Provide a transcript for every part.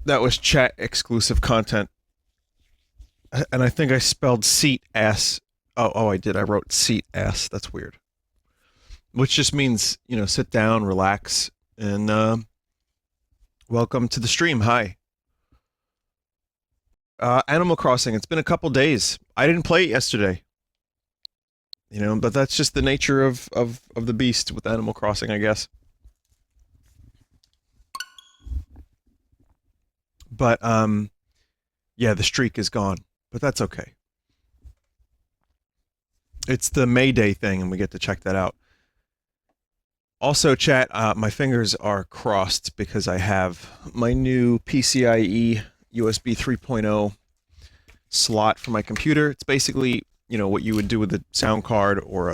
That was chat exclusive content. And I think I spelled seat ass. Oh, I did. I wrote seat ass. That's weird. Which just means, sit down, relax, and welcome to the stream. Hi. Animal Crossing. It's been a couple days. I didn't play it yesterday. But that's just the nature of the beast with Animal Crossing, I guess. But, yeah, the streak is gone. But that's okay. It's the May Day thing, and we get to check that out. Also, chat, my fingers are crossed because I have my new PCIe USB 3.0 slot for my computer. It's basically, what you would do with a sound card or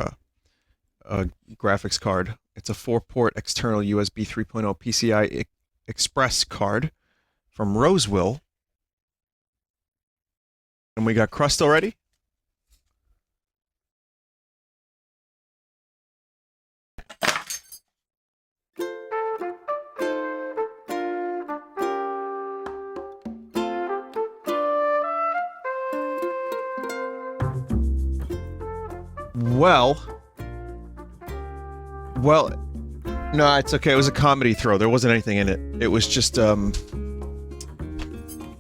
a graphics card. It's a 4-port external USB 3.0 PCI Express card from Roseville. And we got crust already? Well, no, it's okay. It was a comedy throw. There wasn't anything in it. It was just, it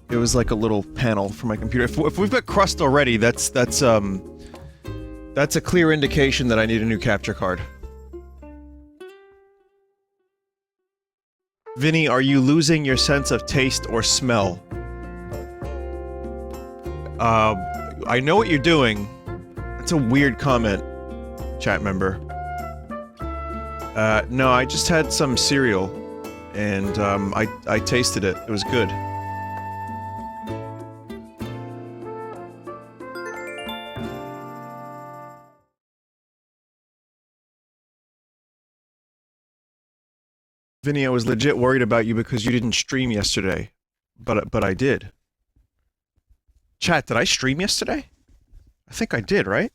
was like a little panel for my computer. If we've got crust already, that's a clear indication that I need a new capture card. Vinny, are you losing your sense of taste or smell? I know what you're doing. It's a weird comment, chat member. No, I just had some cereal, and, I tasted it. It was good. Vinny, I was legit worried about you because you didn't stream yesterday. But I did. Chat, did I stream yesterday? I think I did, right?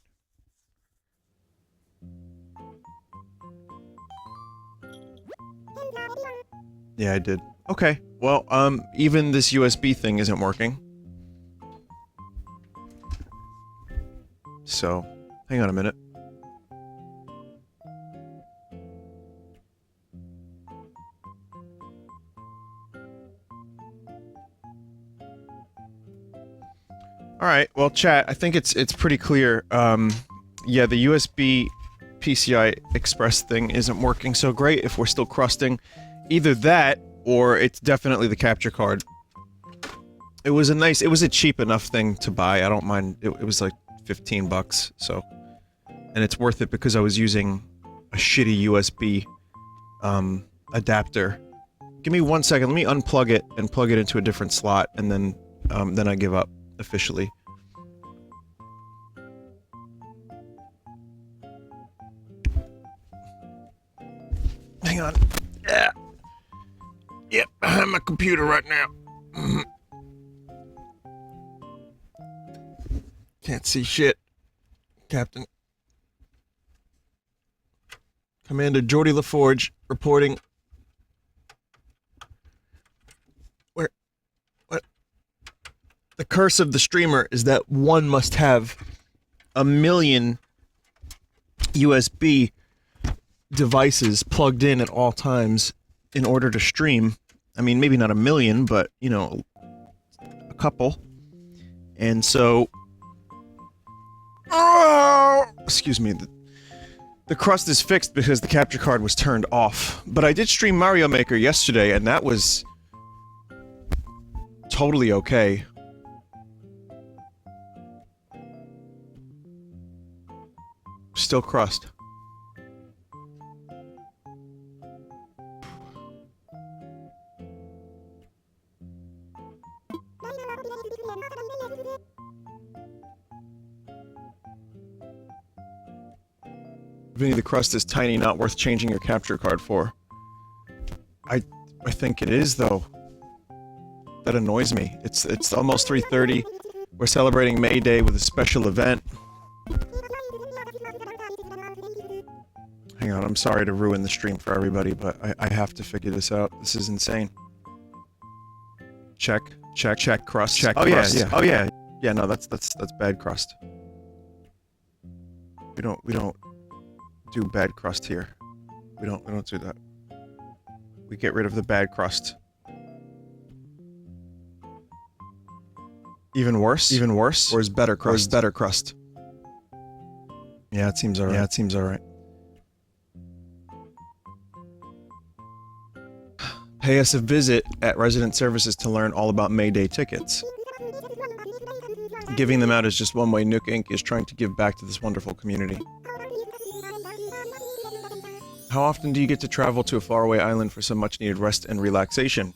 Yeah, I did. Okay. Well, even this USB thing isn't working. So, hang on a minute. Alright, well, chat, I think it's pretty clear. Yeah, the USB PCI Express thing isn't working so great if we're still crusting. Either that, or it's definitely the capture card. It was a cheap enough thing to buy. I don't mind. It was like 15 bucks, so. And it's worth it because I was using a shitty USB, adapter. Give me 1 second, let me unplug it and plug it into a different slot, and then I give up, officially. Hang on. Yeah. Yep, I'm my computer right now. Can't see shit. Captain. Commander Geordie LaForge reporting. Where? What? The curse of the streamer is that one must have a million USB devices plugged in at all times in order to stream. I mean, maybe not a million, but, a couple. And so... Oh! Excuse me. The crust is fixed because the capture card was turned off. But I did stream Mario Maker yesterday, and that was... totally okay. Still crust. Vinny, the crust is tiny, not worth changing your capture card for. I think it is, though. That annoys me. It's almost 3:30. We're celebrating May Day with a special event. Hang on, I'm sorry to ruin the stream for everybody, but I have to figure this out. This is insane. check crust. Check. Oh crust. Yeah. Oh yeah. Yeah. No, that's bad crust. We don't do bad crust here. We don't do that. We get rid of the bad crust. Even worse? Even worse? Or is better crust? Or is better crust? Yeah, it seems alright. Yeah, it seems alright. Pay us a visit at Resident Services to learn all about May Day tickets. Giving them out is just one way Nook Inc. is trying to give back to this wonderful community. How often do you get to travel to a faraway island for some much-needed rest and relaxation?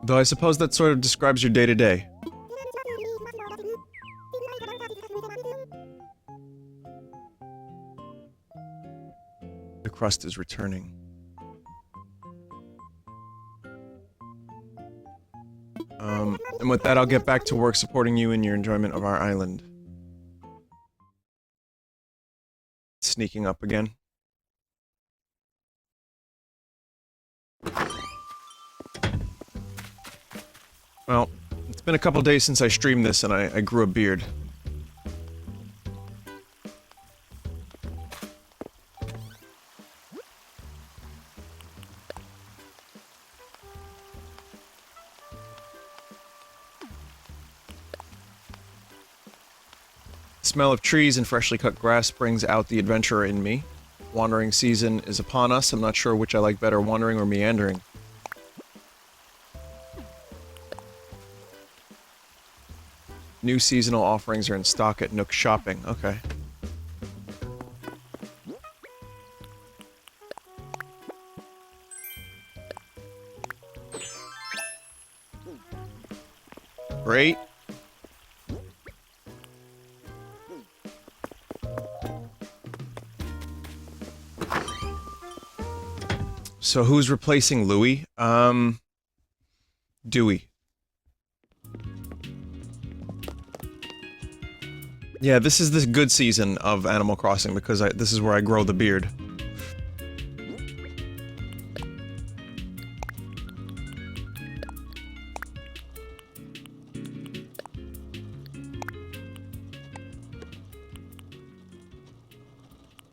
Though I suppose that sort of describes your day-to-day. The crust is returning. And with that, I'll get back to work supporting you in your enjoyment of our island. Sneaking up again. Well, it's been a couple days since I streamed this and I grew a beard. The smell of trees and freshly cut grass brings out the adventurer in me. Wandering season is upon us. I'm not sure which I like better, wandering or meandering. New seasonal offerings are in stock at Nook Shopping. Okay. Great. So who's replacing Louis? Dewey. Yeah, this is the good season of Animal Crossing because this is where I grow the beard.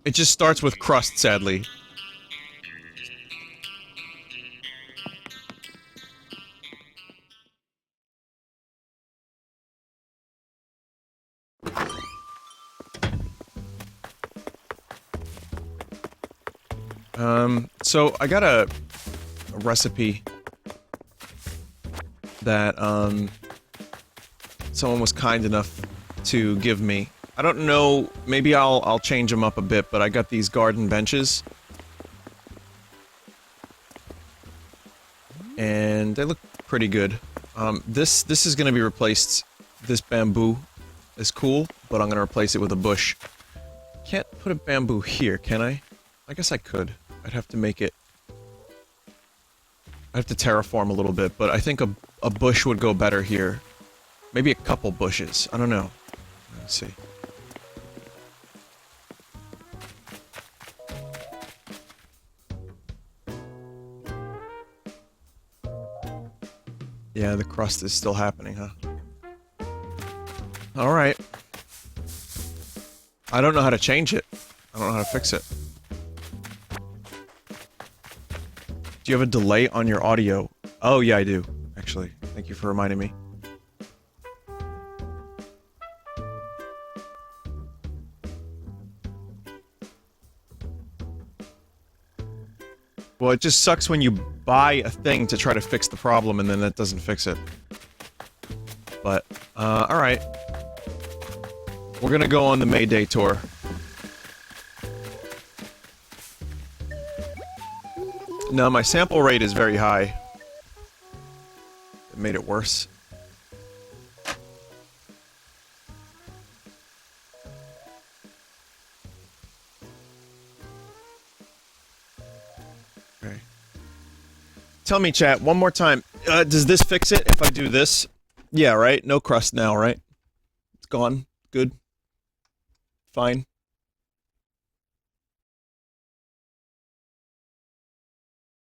It just starts with crust, sadly. So I got a recipe that, someone was kind enough to give me. I don't know, maybe I'll change them up a bit, but I got these garden benches. And they look pretty good. This is gonna be replaced. This bamboo is cool, but I'm gonna replace it with a bush. Can't put a bamboo here, can I? I guess I could. I'd have to make it... I'd have to terraform a little bit, but I think a bush would go better here. Maybe a couple bushes. I don't know. Let's see. Yeah, the crust is still happening, huh? Alright. I don't know how to change it. I don't know how to fix it. Do you have a delay on your audio? Oh, yeah, I do, actually. Thank you for reminding me. Well, it just sucks when you buy a thing to try to fix the problem and then that doesn't fix it. But, alright. We're gonna go on the May Day tour. No, my sample rate is very high. It made it worse. Okay. Tell me, chat, one more time. Does this fix it if I do this? Yeah, right? No crust now, right? It's gone. Good. Fine.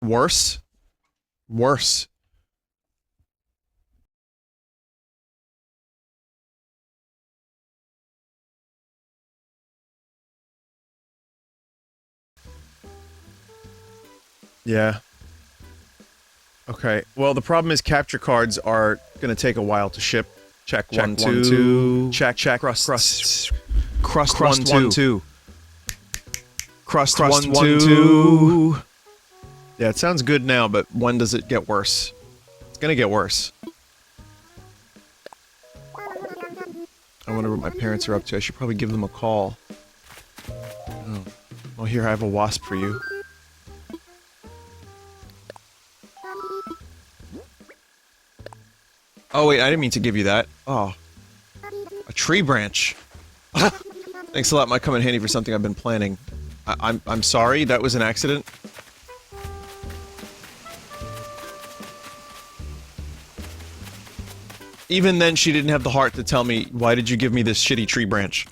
Worse? Worse. Yeah. Okay. Well, the problem is capture cards are gonna take a while to ship. Check, one, two. Check, crust. Crust, one, two. Crust, one, two. Yeah, it sounds good now, but when does it get worse? It's gonna get worse. I wonder what my parents are up to. I should probably give them a call. Oh. Well, here, I have a wasp for you. Oh, wait, I didn't mean to give you that. Oh. A tree branch. Thanks a lot, might come in handy for something I've been planning. I'm sorry, that was an accident. Even then, she didn't have the heart to tell me, why did you give me this shitty tree branch?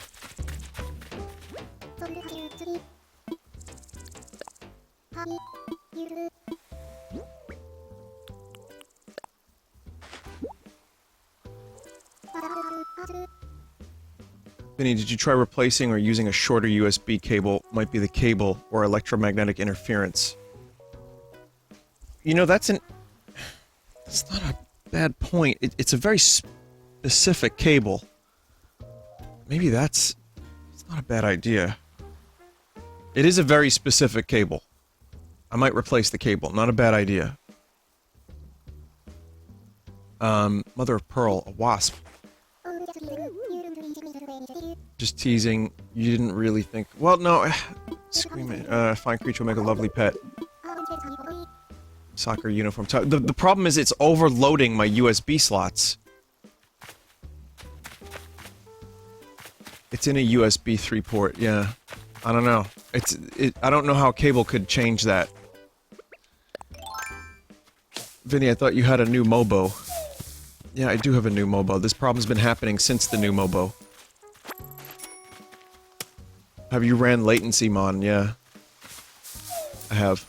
Vinny, did you try replacing or using a shorter USB cable? Might be the cable or electromagnetic interference. You know, that's not a bad point. It's a very specific cable. Maybe it's not a bad idea. It is a very specific cable. I might replace the cable. Not a bad idea. Mother of pearl, a wasp. Just teasing. You didn't really think. Well, no. Screaming. Fine creature will make a lovely pet. Soccer uniform. The problem is it's overloading my USB slots. It's in a USB 3 port. Yeah. I don't know. I don't know how a cable could change that. Vinny, I thought you had a new Mobo. Yeah, I do have a new Mobo. This problem's been happening since the new Mobo. Have you ran latency mon? Yeah. I have.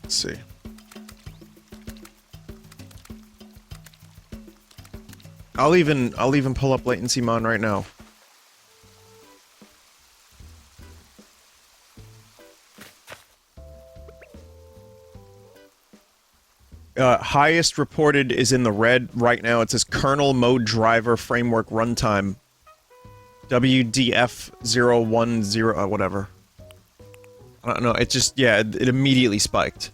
Let's see. I'll even pull up latency mon right now. Highest reported is in the red right now. It says kernel mode driver framework runtime. WDF010 whatever. I don't know, it just, yeah, it immediately spiked.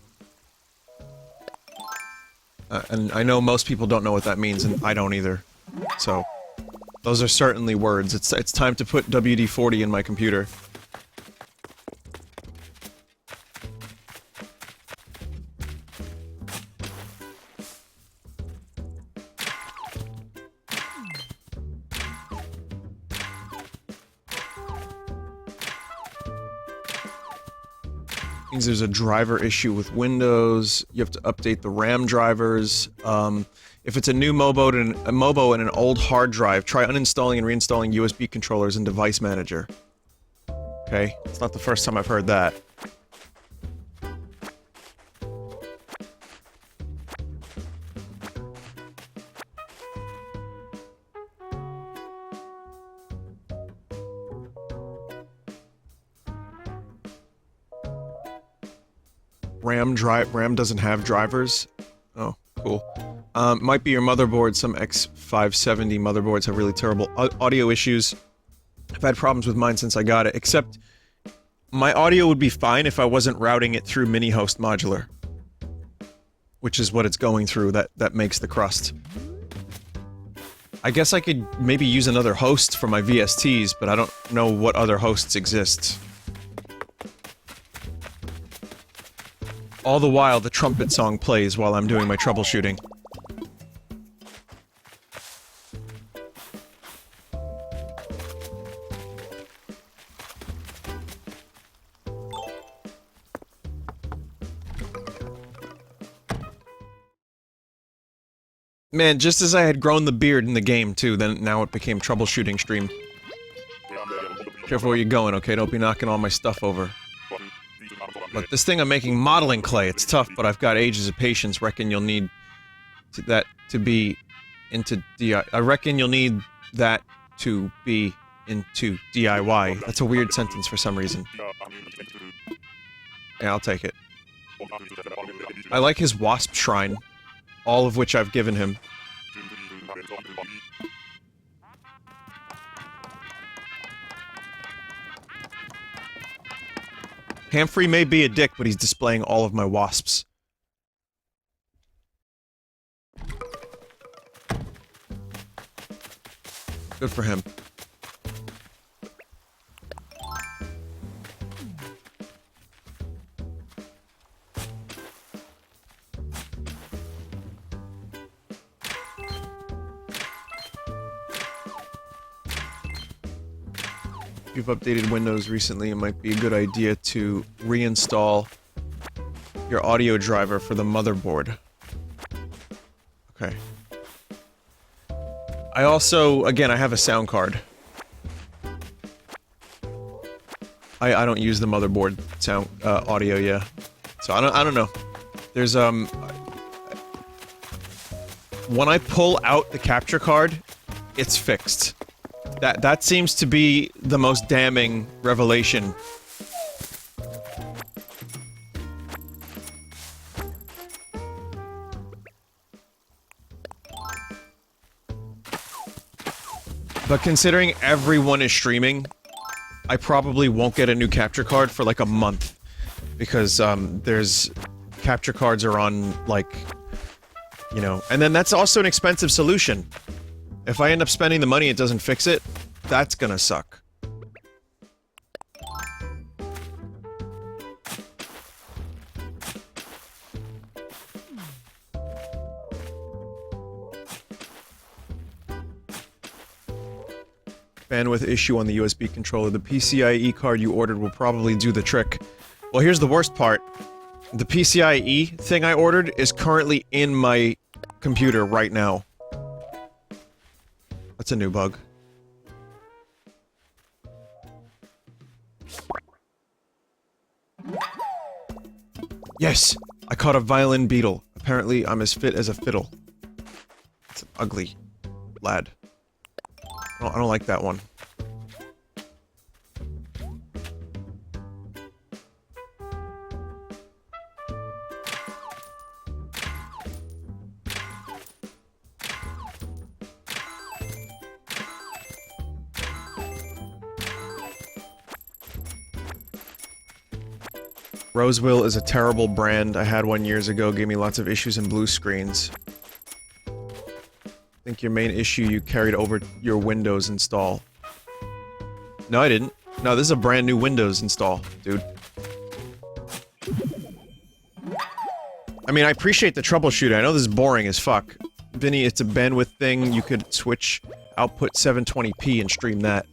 And I know most people don't know what that means, and I don't either. So, those are certainly words. It's time to put WD-40 in my computer. Means there's a driver issue with Windows. You have to update the RAM drivers. If it's a new Mobo and an old hard drive, try uninstalling and reinstalling USB controllers in Device Manager. Okay, it's not the first time I've heard that. RAM doesn't have drivers? Oh, cool. Might be your motherboard. Some X570 motherboards have really terrible audio issues. I've had problems with mine since I got it, except my audio would be fine if I wasn't routing it through mini-host modular. Which is what it's going through that makes the crust. I guess I could maybe use another host for my VSTs, but I don't know what other hosts exist. All the while, the trumpet song plays while I'm doing my troubleshooting. Man, just as I had grown the beard in the game, too, then now it became troubleshooting stream. Careful where you're going, okay? Don't be knocking all my stuff over. But this thing I'm making modeling clay, it's tough, but I've got ages of patience. Reckon you'll need that to be into DIY. I reckon you'll need that to be into DIY. That's a weird sentence for some reason. Yeah, I'll take it. I like his wasp shrine. All of which I've given him. Hamfrey may be a dick, but he's displaying all of my wasps. Good for him. If you've updated Windows recently, it might be a good idea to reinstall your audio driver for the motherboard. Okay. I also, again, I have a sound card. I don't use the motherboard sound, audio, yeah. So I don't know. There's, when I pull out the capture card, it's fixed. That seems to be the most damning revelation. But considering everyone is streaming, I probably won't get a new capture card for like a month. Because, there's... capture cards are on, like... You know, and then that's also an expensive solution. If I end up spending the money, it doesn't fix it, that's gonna suck. Bandwidth issue on the USB controller. The PCIe card you ordered will probably do the trick. Well, here's the worst part. The PCIe thing I ordered is currently in my computer right now. That's a new bug. Yes! I caught a violin beetle. Apparently, I'm as fit as a fiddle. It's an ugly lad. I don't like that one. Roseville is a terrible brand. I had one years ago, gave me lots of issues and blue screens. I think your main issue you carried over your Windows install. No, I didn't. No, this is a brand new Windows install, dude. I mean, I appreciate the troubleshooting. I know this is boring as fuck. Vinny, it's a bandwidth thing. You could switch output 720p and stream that.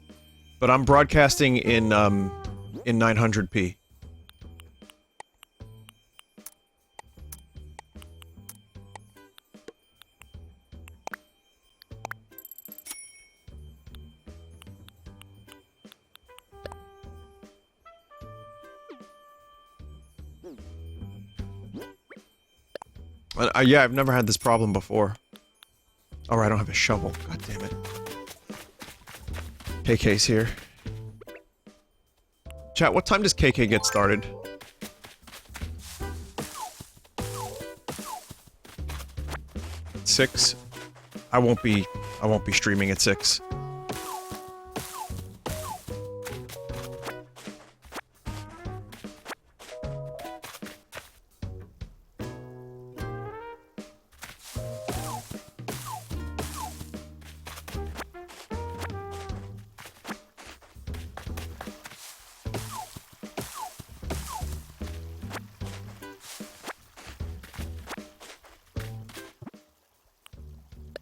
But I'm broadcasting in 900p. Yeah, I've never had this problem before. Oh, I don't have a shovel. God damn it. KK's here. Chat, what time does KK get started? At 6? I won't be streaming at 6.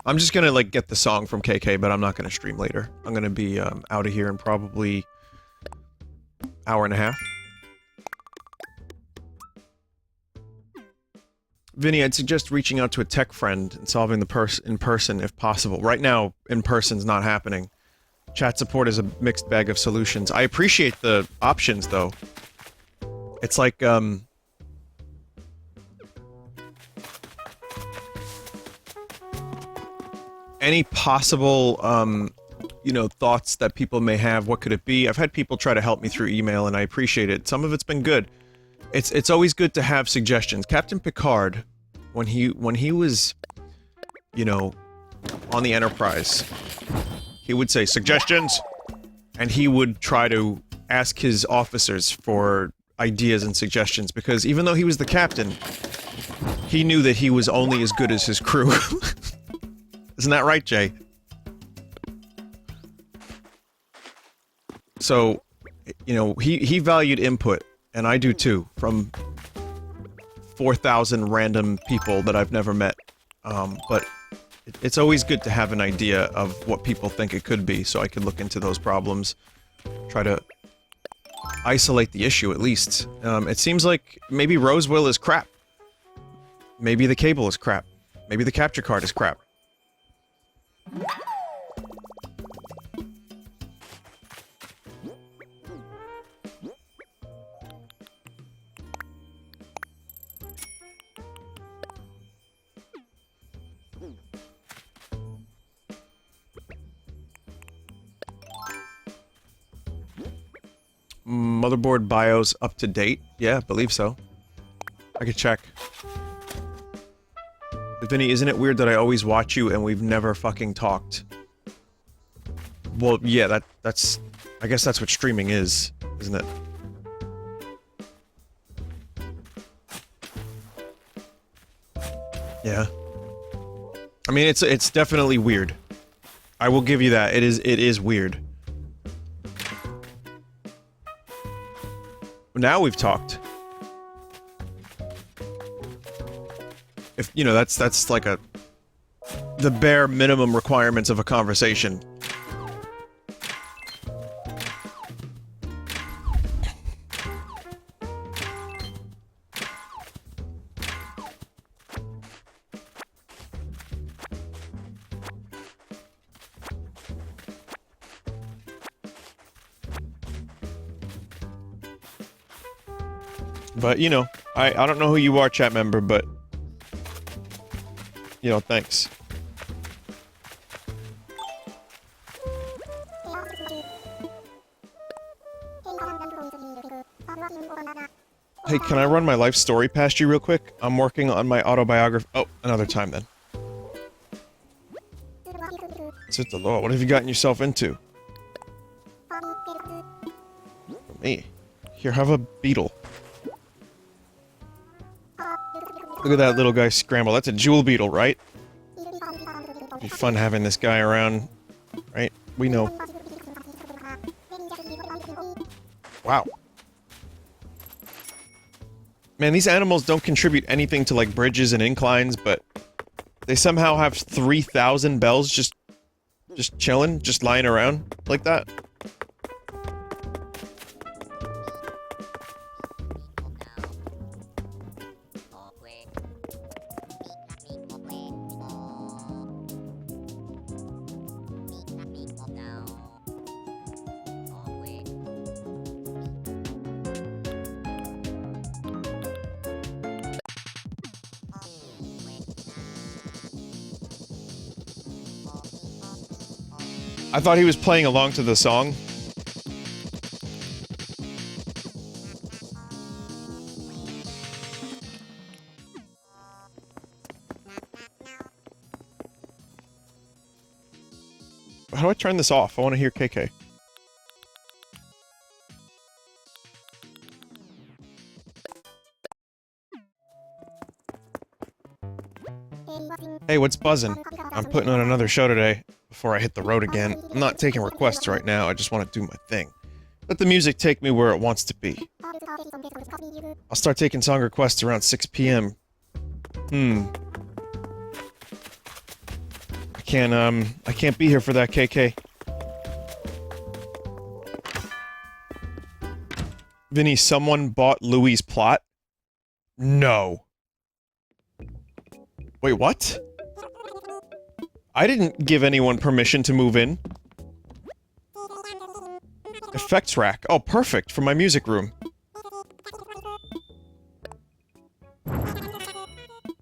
I'm just gonna, like, get the song from KK, but I'm not gonna stream later. I'm gonna be, out of here in probably... hour and a half. Vinny, I'd suggest reaching out to a tech friend and solving the in person if possible. Right now, in person's not happening. Chat support is a mixed bag of solutions. I appreciate the options, though. It's like, any possible, you know, thoughts that people may have, what could it be? I've had people try to help me through email, and I appreciate it. Some of it's been good. It's always good to have suggestions. Captain Picard, when he was, you know, on the Enterprise, he would say, "Suggestions!" And he would try to ask his officers for ideas and suggestions, because even though he was the captain, he knew that he was only as good as his crew. Isn't that right, Jay? So, you know, he valued input, and I do too, from 4,000 random people that I've never met. But it's always good to have an idea of what people think it could be, so I could look into those problems, try to isolate the issue at least. It seems like maybe Roswell is crap. Maybe the cable is crap. Maybe the capture card is crap. Motherboard BIOS up to date? Yeah, believe so. I could check. Vinny, isn't it weird that I always watch you and we've never fucking talked? Well, yeah, that's... I guess that's what streaming is, isn't it? Yeah. I mean, it's definitely weird. I will give you that. It is weird. Now we've talked. If, you know, that's like the bare minimum requirements of a conversation. But, you know, I don't know who you are, chat member, but... You know, thanks. Hey, can I run my life story past you real quick? I'm working on my autobiography. Oh, another time then. Sit the Lord, what have you gotten yourself into? For me. Here, have a beetle. Look at that little guy scramble. That's a jewel beetle, right? It'd be fun having this guy around, right? We know. Wow. Man, these animals don't contribute anything to, like, bridges and inclines, but they somehow have 3,000 bells just chilling, just lying around like that. I thought he was playing along to the song. How do I turn this off? I want to hear KK. Hey, what's buzzing? I'm putting on another show today before I hit the road again. I'm not taking requests right now, I just want to do my thing. Let the music take me where it wants to be. I'll start taking song requests around 6 p.m. I can't be here for that, KK. Vinny, someone bought Louis' plot? No. Wait, what? I didn't give anyone permission to move in. Effects rack. Oh, perfect, for my music room.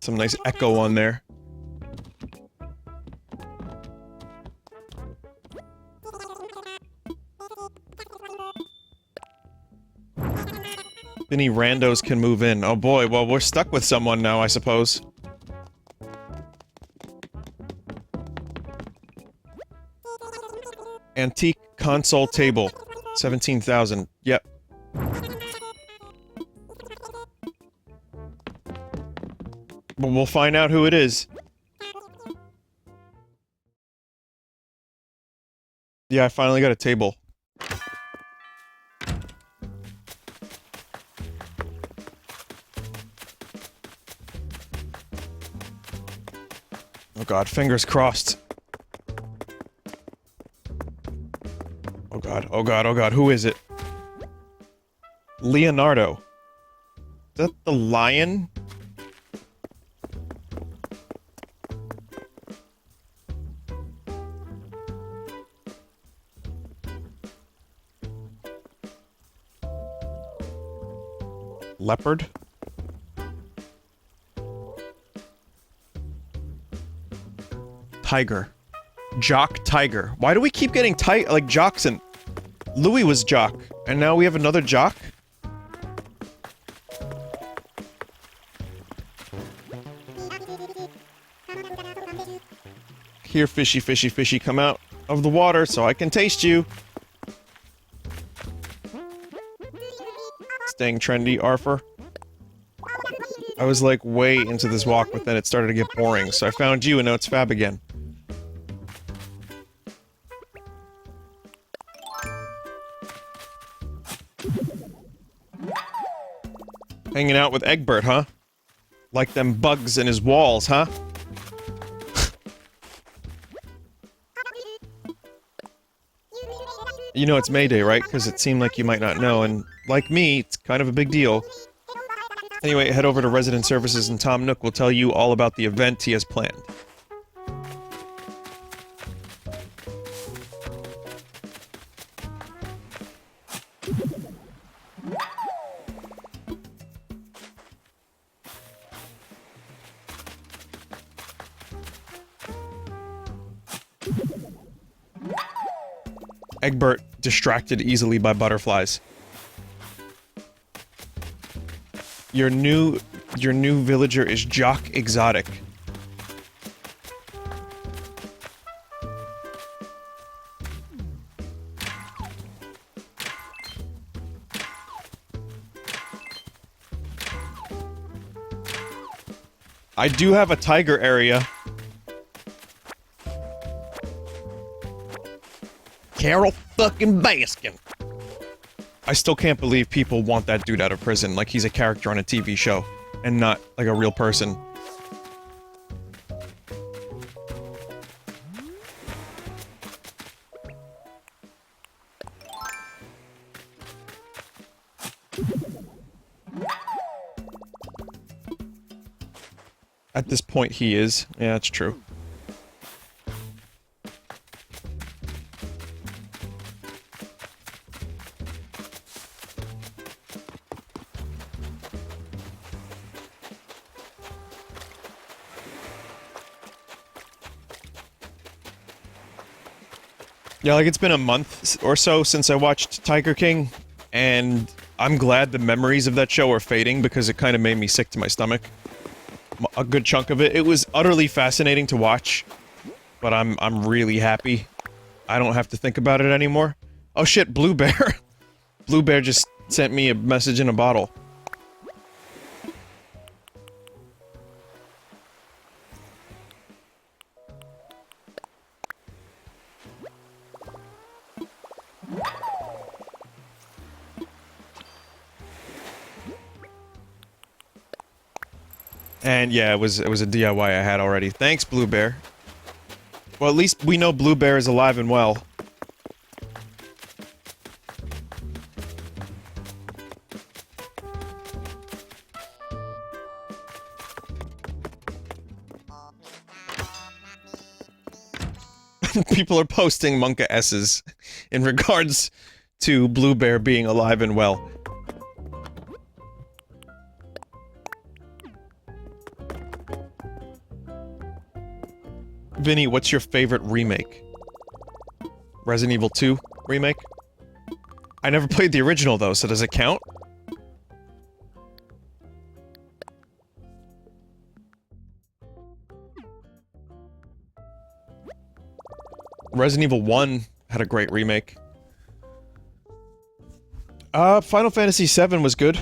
Some nice echo on there. Any randos can move in. Oh boy, well, we're stuck with someone now, I suppose. Antique console table. 17,000. Yep. But we'll find out who it is. Yeah, I finally got a table. Oh god, fingers crossed. Oh god, oh god, oh god, who is it? Leonardo. Is that the lion? Leopard? Tiger. Jock Tiger. Why do we keep getting like jocks and... Louis was Jock, and now we have another Jock? Here, fishy, fishy, fishy, come out of the water so I can taste you. Staying trendy, Arthur. I was like way into this walk, but then it started to get boring, so I found you and now it's fab again. Hanging out with Egbert, huh? Like them bugs in his walls, huh? You know it's May Day, right? Because it seemed like you might not know, and like me, it's kind of a big deal. Anyway, head over to Resident Services and Tom Nook will tell you all about the event he has planned. Egbert distracted easily by butterflies. Your new villager is Jock Exotic. I do have a tiger area. Carol fucking Baskin. I still can't believe people want that dude out of prison like he's a character on a TV show, and not like a real person. At this point he is. Yeah, that's true. Yeah, like it's been a month or so since I watched Tiger King, and I'm glad the memories of that show are fading because it kind of made me sick to my stomach. A good chunk of it. It was utterly fascinating to watch, but I'm really happy I don't have to think about it anymore. Oh shit, Blue Bear. Blue Bear just sent me a message in a bottle. And yeah, it was a DIY I had already. Thanks, Blue Bear. Well, at least we know Blue Bear is alive and well. People are posting Monka S's in regards to Blue Bear being alive and well. Vinny, what's your favorite remake? Resident Evil 2 remake? I never played the original though, so does it count? Resident Evil 1 had a great remake. Final Fantasy VII was good.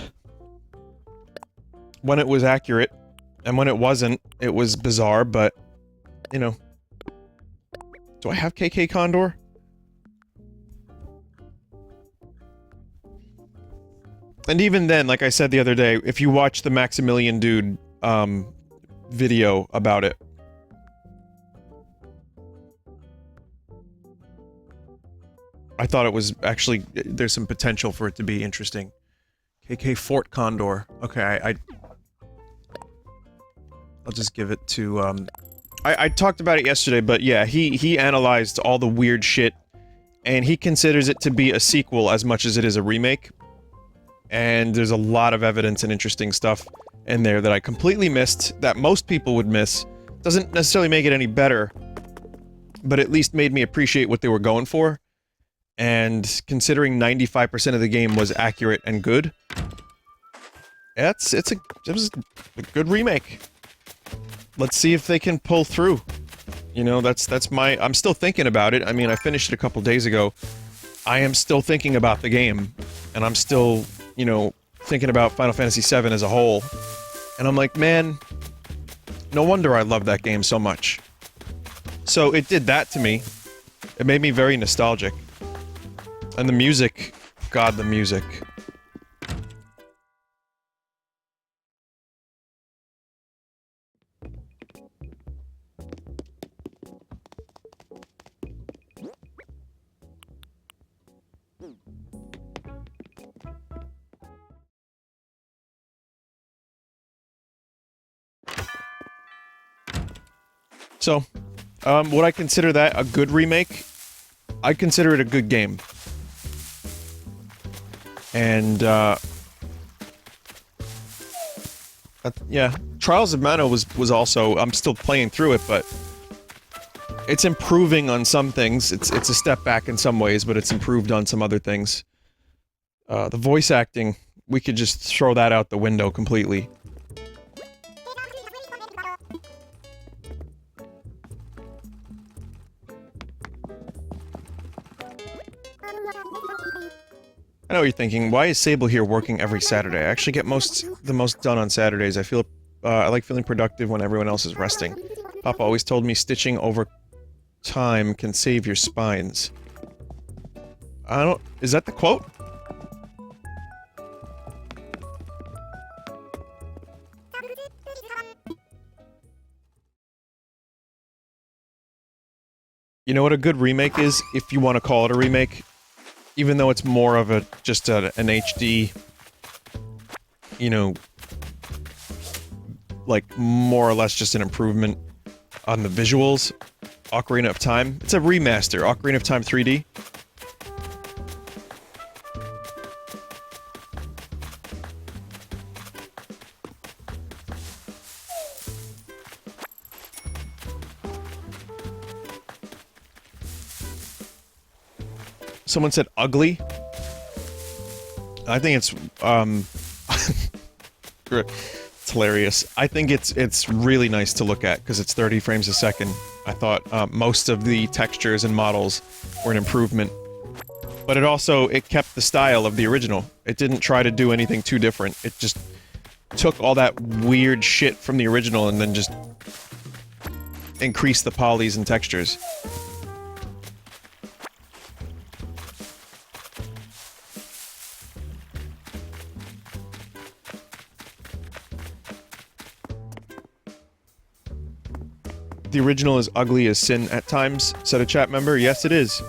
When it was accurate. And when it wasn't, it was bizarre, but... You know. Do I have KK Condor? And even then, like I said the other day, if you watch the Maximilian Dude, video about it... I thought it was actually, there's some potential for it to be interesting. KK Fort Condor. Okay, I'll just give it to, I talked about it yesterday, but yeah, he analyzed all the weird shit, and he considers it to be a sequel as much as it is a remake. And there's a lot of evidence and interesting stuff in there that I completely missed, that most people would miss. Doesn't necessarily make it any better, but at least made me appreciate what they were going for. And considering 95% of the game was accurate and good, it was a good remake. Let's see if they can pull through. You know, that's my... I'm still thinking about it. I mean, I finished it a couple days ago. I am still thinking about the game. And I'm still, you know, thinking about Final Fantasy VII as a whole. And I'm like, man, no wonder I love that game so much. So it did that to me. It made me very nostalgic. And the music, God, the music. So, would I consider that a good remake? I consider it a good game. And, yeah, Trials of Mana was also... I'm still playing through it, but... It's improving on some things. It's a step back in some ways, but it's improved on some other things. The voice acting, we could just throw that out the window completely. I know what you're thinking, why is Sable here working every Saturday? I actually get the most done on Saturdays. I feel, I like feeling productive when everyone else is resting. Papa always told me stitching over time can save your spines. I don't... Is that the quote? You know what a good remake is, if you want to call it a remake? Even though it's more of a, just an HD, you know, like, more or less just an improvement on the visuals. Ocarina of Time. It's a remaster, Ocarina of Time 3D. Someone said ugly. I think it's, it's hilarious. I think it's really nice to look at, because it's 30 frames a second. I thought, most of the textures and models were an improvement. But it kept the style of the original. It didn't try to do anything too different. It just took all that weird shit from the original and then just increased the polys and textures. The original is ugly as sin at times, said a chat member. Yes, it is.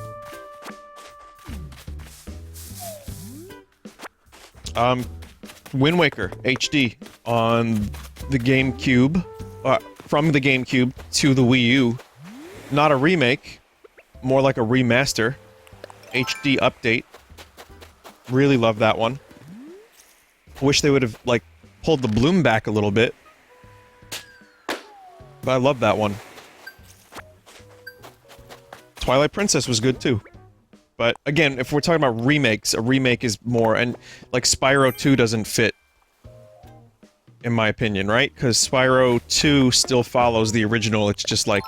Wind Waker HD on the GameCube, from the GameCube to the Wii U. Not a remake, more like a remaster. HD update. Really love that one. Wish they would have, like, pulled the bloom back a little bit. But I love that one. Twilight Princess was good too. But again, if we're talking about remakes, a remake is more, and like Spyro 2 doesn't fit, in my opinion, right? Because Spyro 2 still follows the original. It's just like,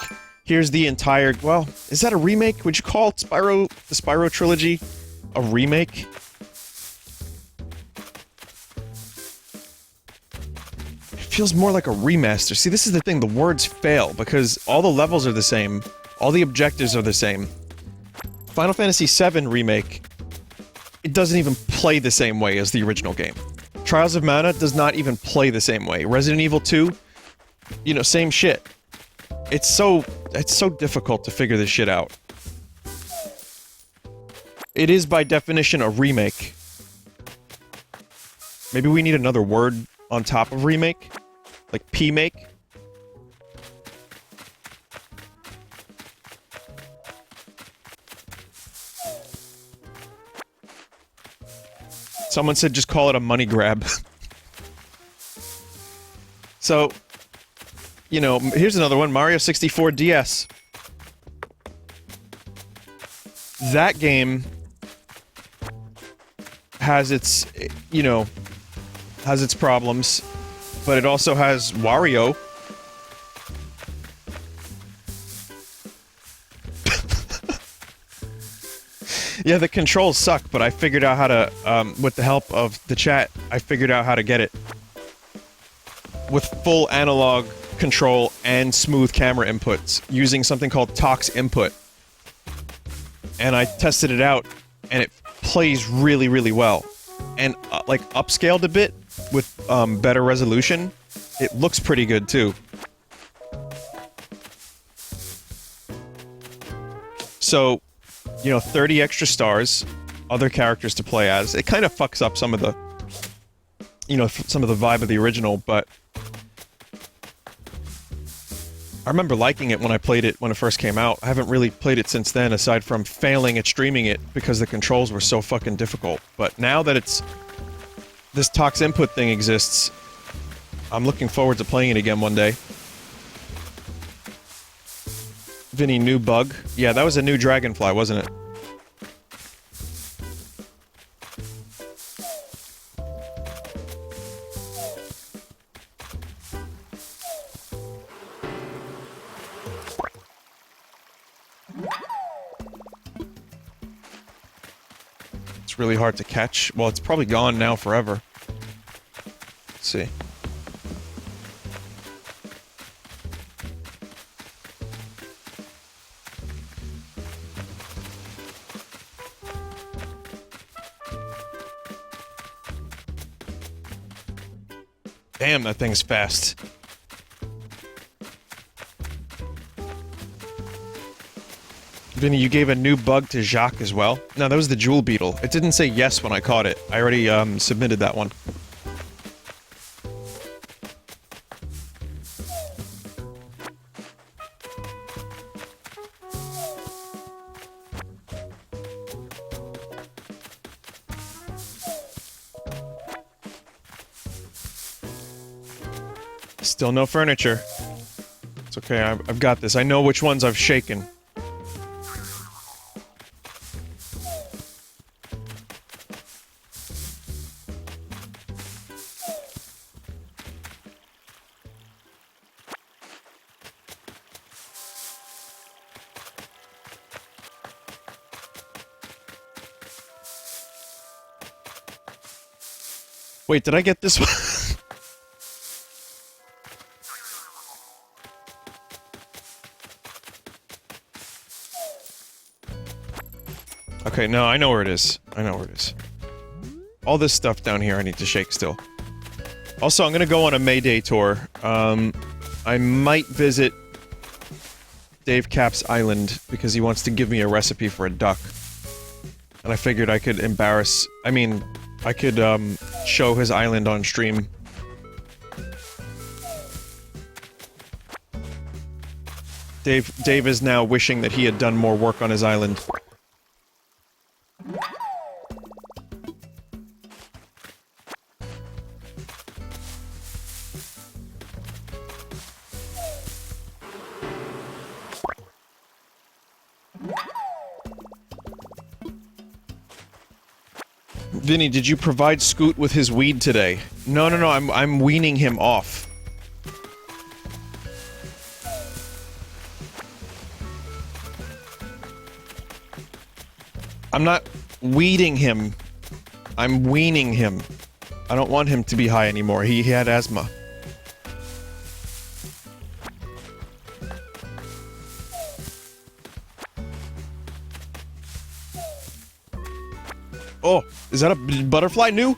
here's the entire, well, is that a remake? Would you call Spyro, the Spyro trilogy, a remake? It feels more like a remaster. See, this is the thing, the words fail, because all the levels are the same, all the objectives are the same. Final Fantasy VII Remake, it doesn't even play the same way as the original game. Trials of Mana does not even play the same way. Resident Evil 2, you know, same shit. It's so difficult to figure this shit out. It is by definition a remake. Maybe we need another word on top of remake? Like P-make? Someone said just call it a money grab. So, you know, here's another one, Mario 64 DS. That game has its, you know, has its problems, but it also has Wario. Yeah, the controls suck, but I figured out how to, with the help of the chat, I figured out how to get it. With full analog control and smooth camera inputs, using something called Tox Input. And I tested it out, and it plays really, really well. And, like, upscaled a bit, with, better resolution, it looks pretty good, too. So, you know, 30 extra stars, other characters to play as. It kind of fucks up some of the, you know, some of the vibe of the original, but I remember liking it when I played it when it first came out. I haven't really played it since then, aside from failing at streaming it because the controls were so fucking difficult. But now that it's... this Tox Input thing exists, I'm looking forward to playing it again one day. Vinny, new bug? Yeah, that was a new dragonfly, wasn't it? It's really hard to catch. Well, it's probably gone now forever. Let's see. Damn, that thing's fast. Vinny, you gave a new bug to Jacques as well? No, that was the Jewel Beetle. It didn't say yes when I caught it. I already, submitted that one. Still no furniture. It's okay, I've got this. I know which ones I've shaken. Wait, did I get this one? Okay, no, I know where it is. I know where it is. All this stuff down here I need to shake still. Also, I'm gonna go on a May Day tour. I might visit Dave Cap's island because he wants to give me a recipe for a duck. And I figured I could embarrass... I mean, I could, show his island on stream. Dave is now wishing that he had done more work on his island. Vinny, did you provide Scoot with his weed today? No, I'm weaning him off. I'm not weeding him. I'm weaning him. I don't want him to be high anymore. He had asthma. Oh, is that a butterfly new?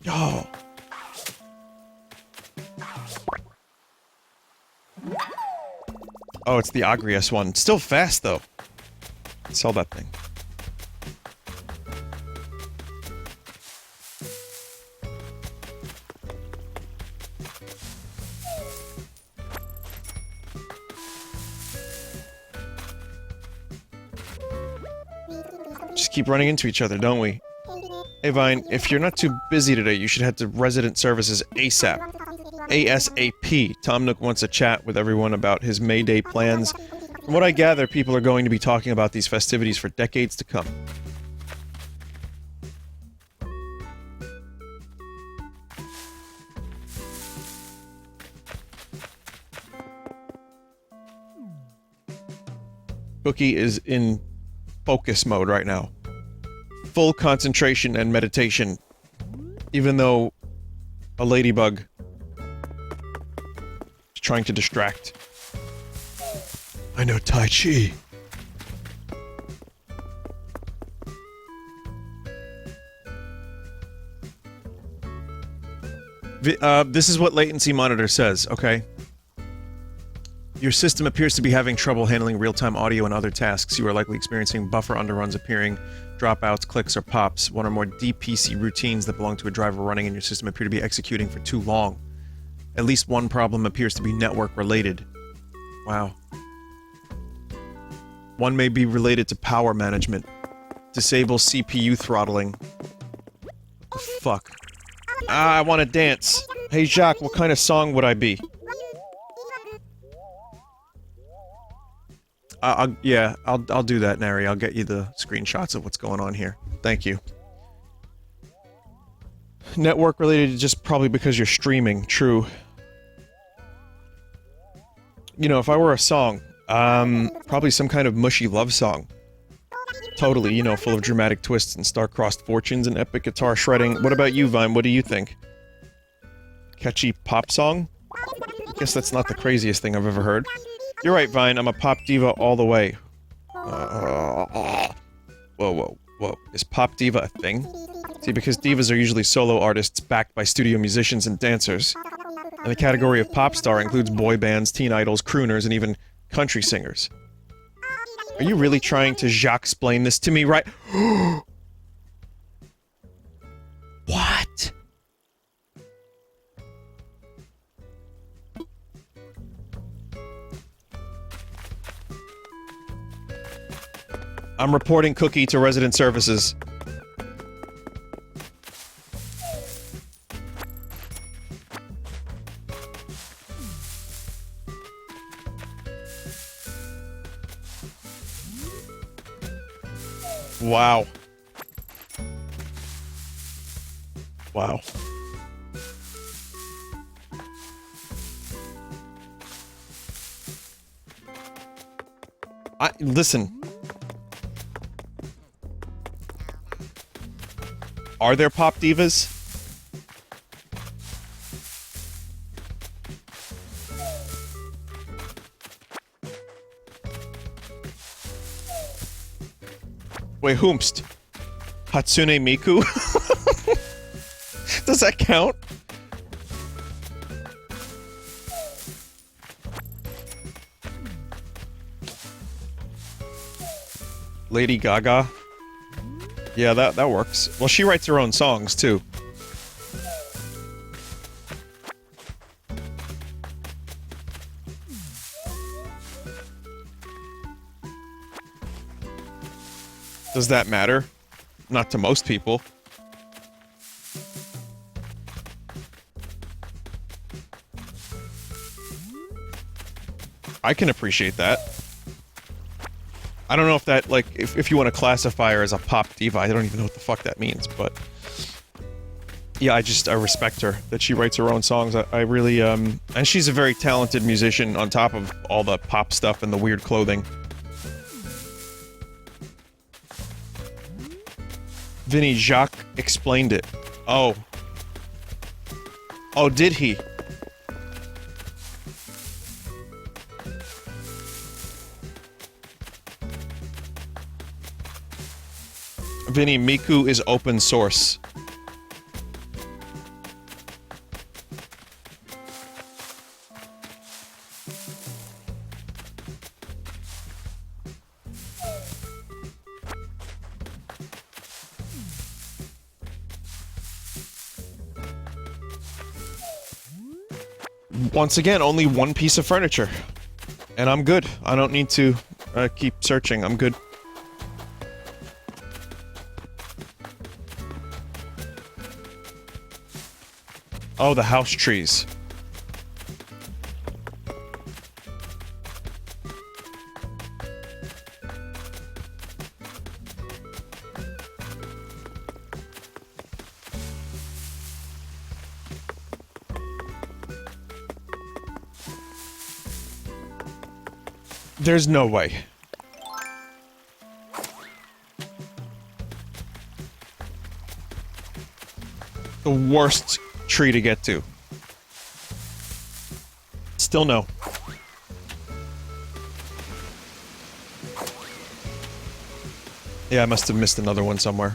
Oh. Oh, it's the Agrias one. Still fast, though. Sell that thing. Just keep running into each other, don't we? Hey, Vine, if you're not too busy today, you should head to Resident Services ASAP. ASAP. Tom Nook wants to chat with everyone about his May Day plans. From what I gather, people are going to be talking about these festivities for decades to come. Cookie is in focus mode right now. Full concentration and meditation. Even though a ladybug is trying to distract. I know Tai Chi. This is what latency monitor says, okay? Your system appears to be having trouble handling real-time audio and other tasks. You are likely experiencing buffer underruns appearing, dropouts, clicks, or pops. One or more DPC routines that belong to a driver running in your system appear to be executing for too long. At least one problem appears to be network-related. Wow. One may be related to power management. Disable CPU throttling. What the fuck? Ah, I want to dance. Hey Jacques, what kind of song would I be? Yeah, I'll do that, Nary. I'll get you the screenshots of what's going on here. Thank you. Network related, just probably because you're streaming. True. You know, if I were a song, probably some kind of mushy love song. Totally, you know, full of dramatic twists and star-crossed fortunes and epic guitar shredding. What about you, Vine? What do you think? Catchy pop song? Guess that's not the craziest thing I've ever heard. You're right, Vine. I'm a pop diva all the way. Whoa, whoa, whoa. Is pop diva a thing? See, because divas are usually solo artists backed by studio musicians and dancers. And the category of pop star includes boy bands, teen idols, crooners, and even country singers. Are you really trying to Jacques-explain this to me, right? What? I'm reporting Cookie to Resident Services. Wow. Wow. Listen. Are there pop divas? Wait, whomst? Hatsune Miku? Does that count? Lady Gaga? Yeah, that works. Well, she writes her own songs, too. Does that matter? Not to most people. I can appreciate that. I don't know if that, like, if you want to classify her as a pop diva, I don't even know what the fuck that means, but... Yeah, I respect her, that she writes her own songs. I really, and she's a very talented musician on top of all the pop stuff and the weird clothing. Vinny, Jacques explained it. Oh. Oh, did he? Vinny, Miku is open source. Once again, only one piece of furniture. And I'm good. I don't need to keep searching. I'm good. Oh, the house trees. There's no way. The worst tree to get to. Still no. Yeah, I must have missed another one somewhere.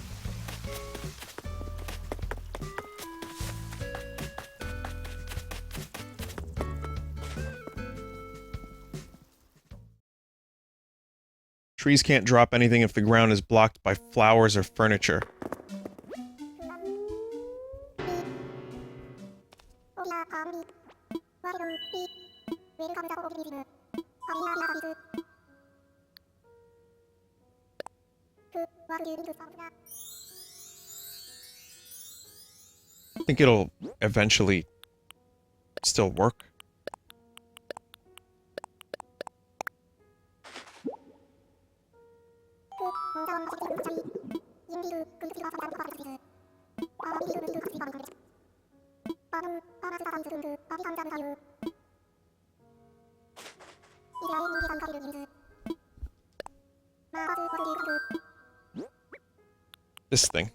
Trees can't drop anything if the ground is blocked by flowers or furniture. I think it'll eventually still work. This thing.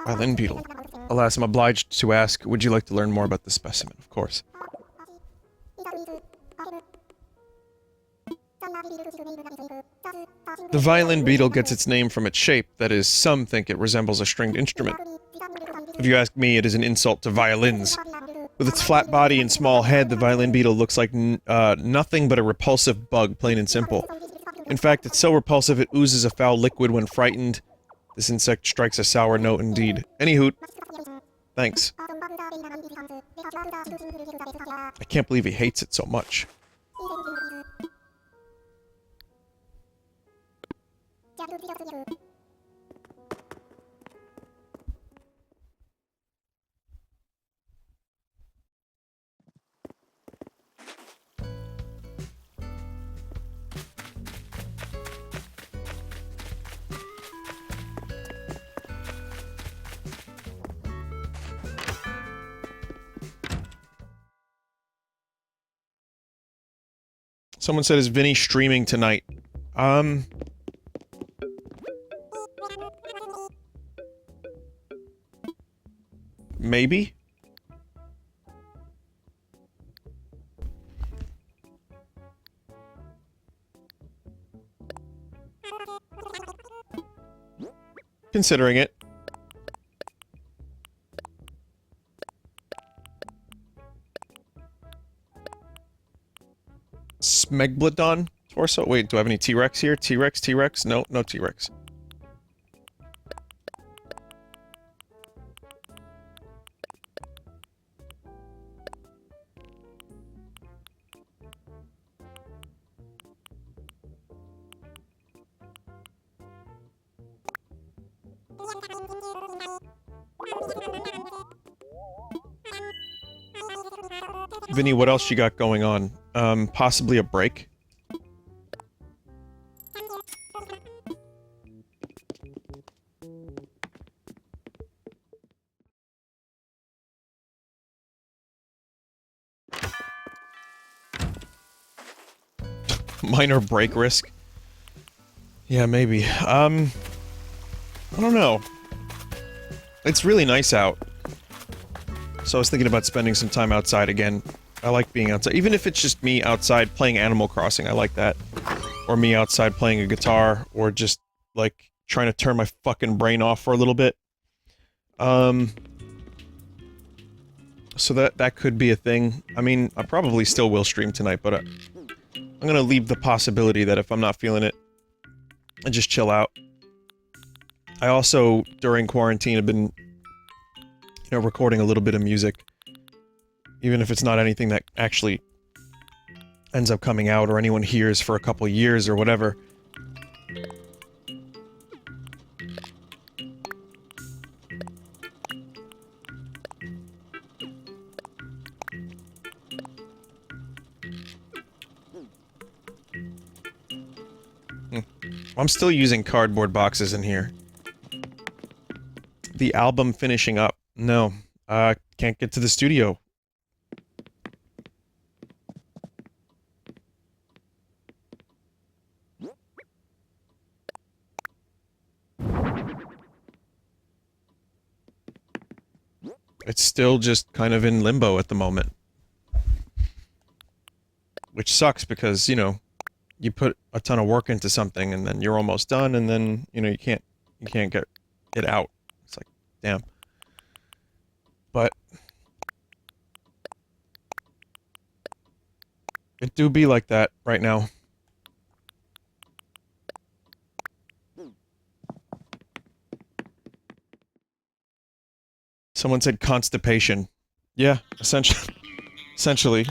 Violin beetle. Alas, I'm obliged to ask, would you like to learn more about the specimen? Of course. The violin beetle gets its name from its shape, that is, some think it resembles a stringed instrument. If you ask me, it is an insult to violins. With its flat body and small head, the violin beetle looks like nothing but a repulsive bug, plain and simple. In fact, it's so repulsive it oozes a foul liquid when frightened. This insect strikes a sour note indeed. Anywho, thanks. I can't believe he hates it so much. Someone said, is Vinny streaming tonight? Maybe? Considering it. Smeglodon torso? Wait, do I have any T-Rex here? T-Rex? T-Rex? No, no T-Rex. Vinny, what else you got going on? Possibly a break? Minor break risk? Yeah, maybe. I don't know. It's really nice out. So I was thinking about spending some time outside again. I like being outside. Even if it's just me outside playing Animal Crossing, I like that. Or me outside playing a guitar, or just, like, trying to turn my fucking brain off for a little bit. So that could be a thing. I mean, I probably still will stream tonight, but I'm gonna leave the possibility that if I'm not feeling it, I just chill out. I also, during quarantine, have been, you know, recording a little bit of music. Even if it's not anything that actually ends up coming out or anyone hears for a couple years or whatever. I'm still using cardboard boxes in here. The album finishing up. No. Can't get to the studio. It's still just kind of in limbo at the moment. Which sucks because, you know, you put a ton of work into something and then you're almost done and then, you know, you can't get it out. It's like, damn. But it do be like that right now. Someone said constipation. Yeah, essentially.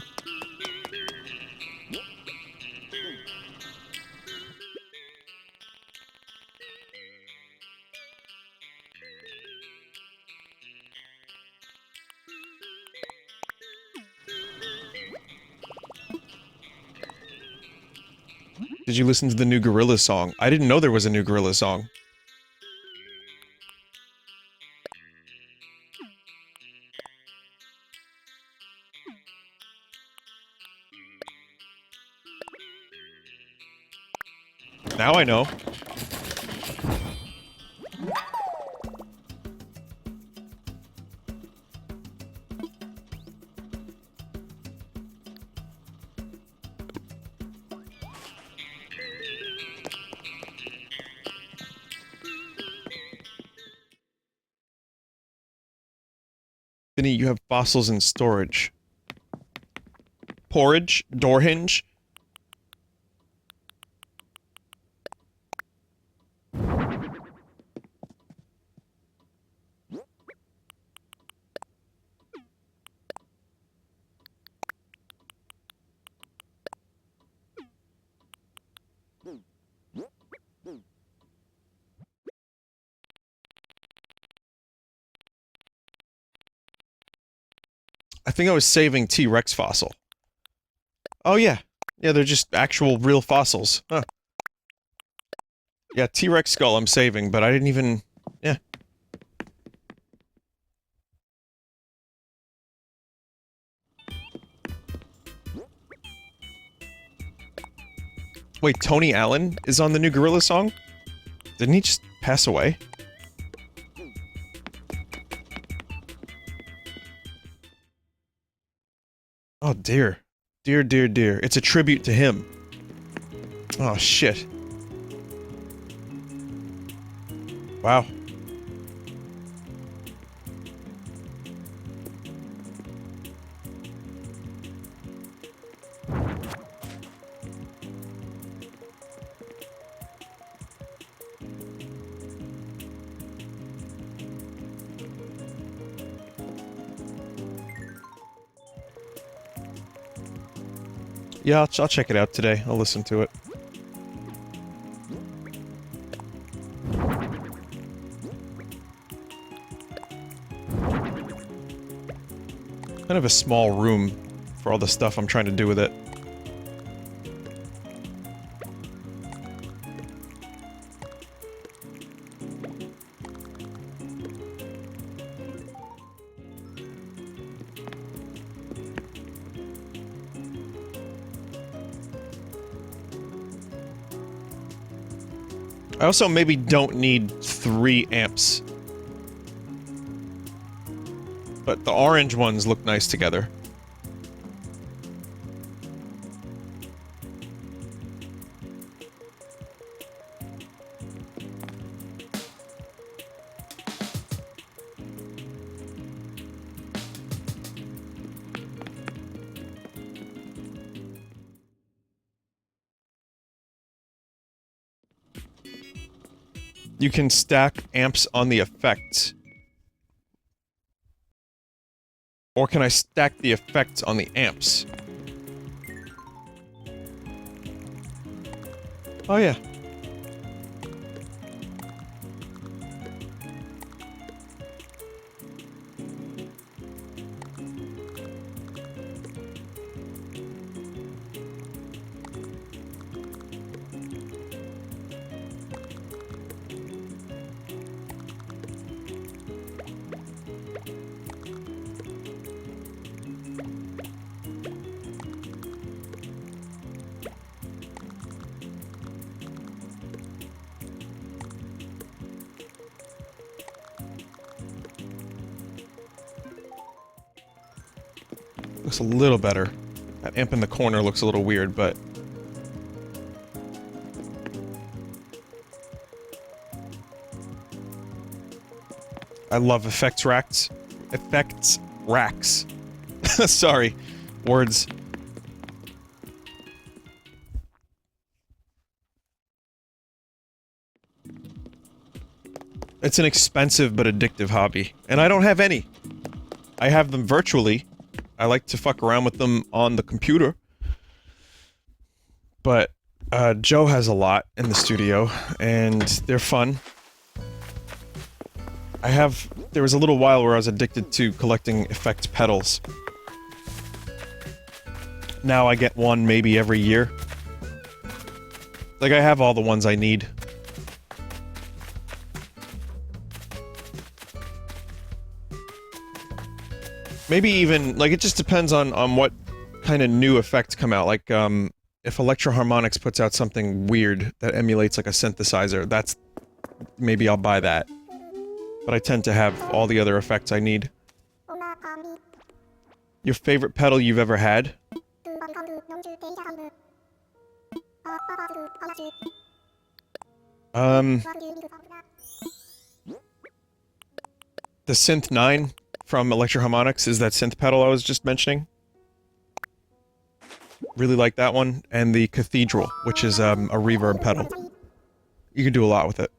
Did you listen to the new Gorillaz song? I didn't know there was a new Gorillaz song. Now I know. Vinny, you have fossils in storage. Porridge? Door hinge? I think I was saving T-Rex fossil. Oh yeah. Yeah, they're just actual real fossils. Huh. Yeah, T-Rex skull I'm saving, but I didn't even... yeah. Wait, Tony Allen is on the new Gorillaz song? Didn't he just pass away? Oh dear. Dear, dear, dear. It's a tribute to him. Oh shit. Wow. Yeah, I'll check it out today. I'll listen to it. Kind of a small room for all the stuff I'm trying to do with it. I also maybe don't need 3 amps. But the orange ones look nice together. You can stack amps on the effects. Or can I stack the effects on the amps? Oh yeah. Looks a little better. That amp in the corner looks a little weird, but... I love effects racks. Effects racks. Sorry. Words. It's an expensive but addictive hobby. And I don't have any. I have them virtually. I like to fuck around with them on the computer. But, Joe has a lot in the studio, and they're fun. There was a little while where I was addicted to collecting effects pedals. Now I get one maybe every year. Like, I have all the ones I need. Maybe even, like, it just depends on what kind of new effects come out. Like, if Electro-Harmonix puts out something weird that emulates, like, a synthesizer, that's... maybe I'll buy that. But I tend to have all the other effects I need. Your favorite pedal you've ever had? The Synth 9 from Electro-Harmonix is that synth pedal I was just mentioning. Really like that one. And the Cathedral, which is, a reverb pedal. You can do a lot with it.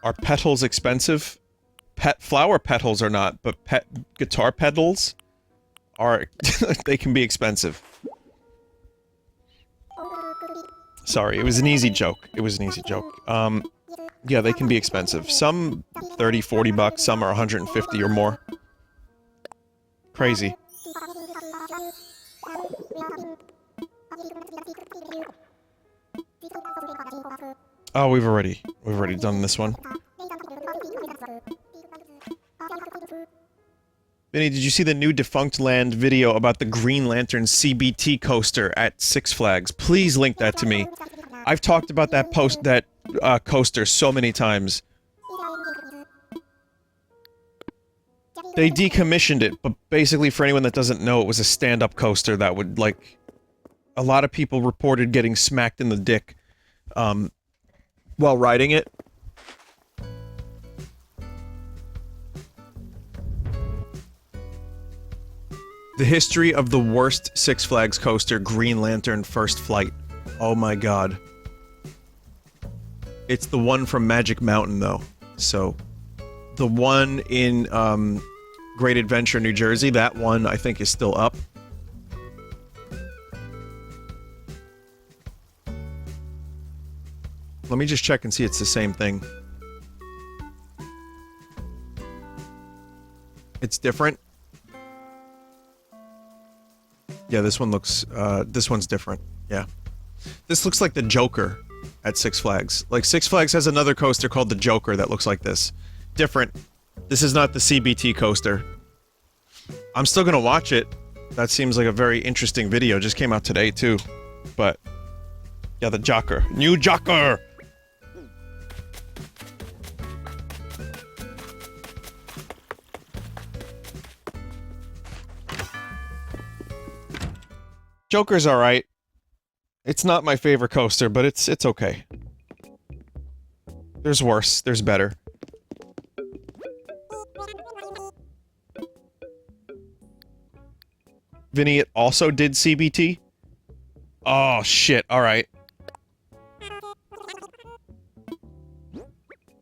Are petals expensive? Flower petals are not, but guitar pedals are... they can be expensive. Sorry, it was an easy joke. It was an easy joke. Yeah, they can be expensive. Some 30, 40 bucks, some are 150 or more. Crazy. Oh, we've already done this one. Vinny, did you see the new Defunct Land video about the Green Lantern CBT coaster at Six Flags? Please link that to me. I've talked about that coaster so many times. They decommissioned it, but basically for anyone that doesn't know, it was a stand-up coaster that would, like... A lot of people reported getting smacked in the dick, while riding it. The history of the worst Six Flags coaster, Green Lantern First Flight. Oh my god. It's the one from Magic Mountain, though, so... The one in Great Adventure, New Jersey, that one I think is still up. Let me just check and see it's the same thing. It's different. Yeah, this one looks, this one's different. Yeah. This looks like the Joker at Six Flags. Like, Six Flags has another coaster called the Joker that looks like this. Different. This is not the CBT coaster. I'm still gonna watch it. That seems like a very interesting video. Just came out today, too. But, yeah, the Joker. New Joker! Joker's alright. It's not my favorite coaster, but it's okay. There's worse. There's better. Vinny, it also did CBT? Oh, shit. Alright.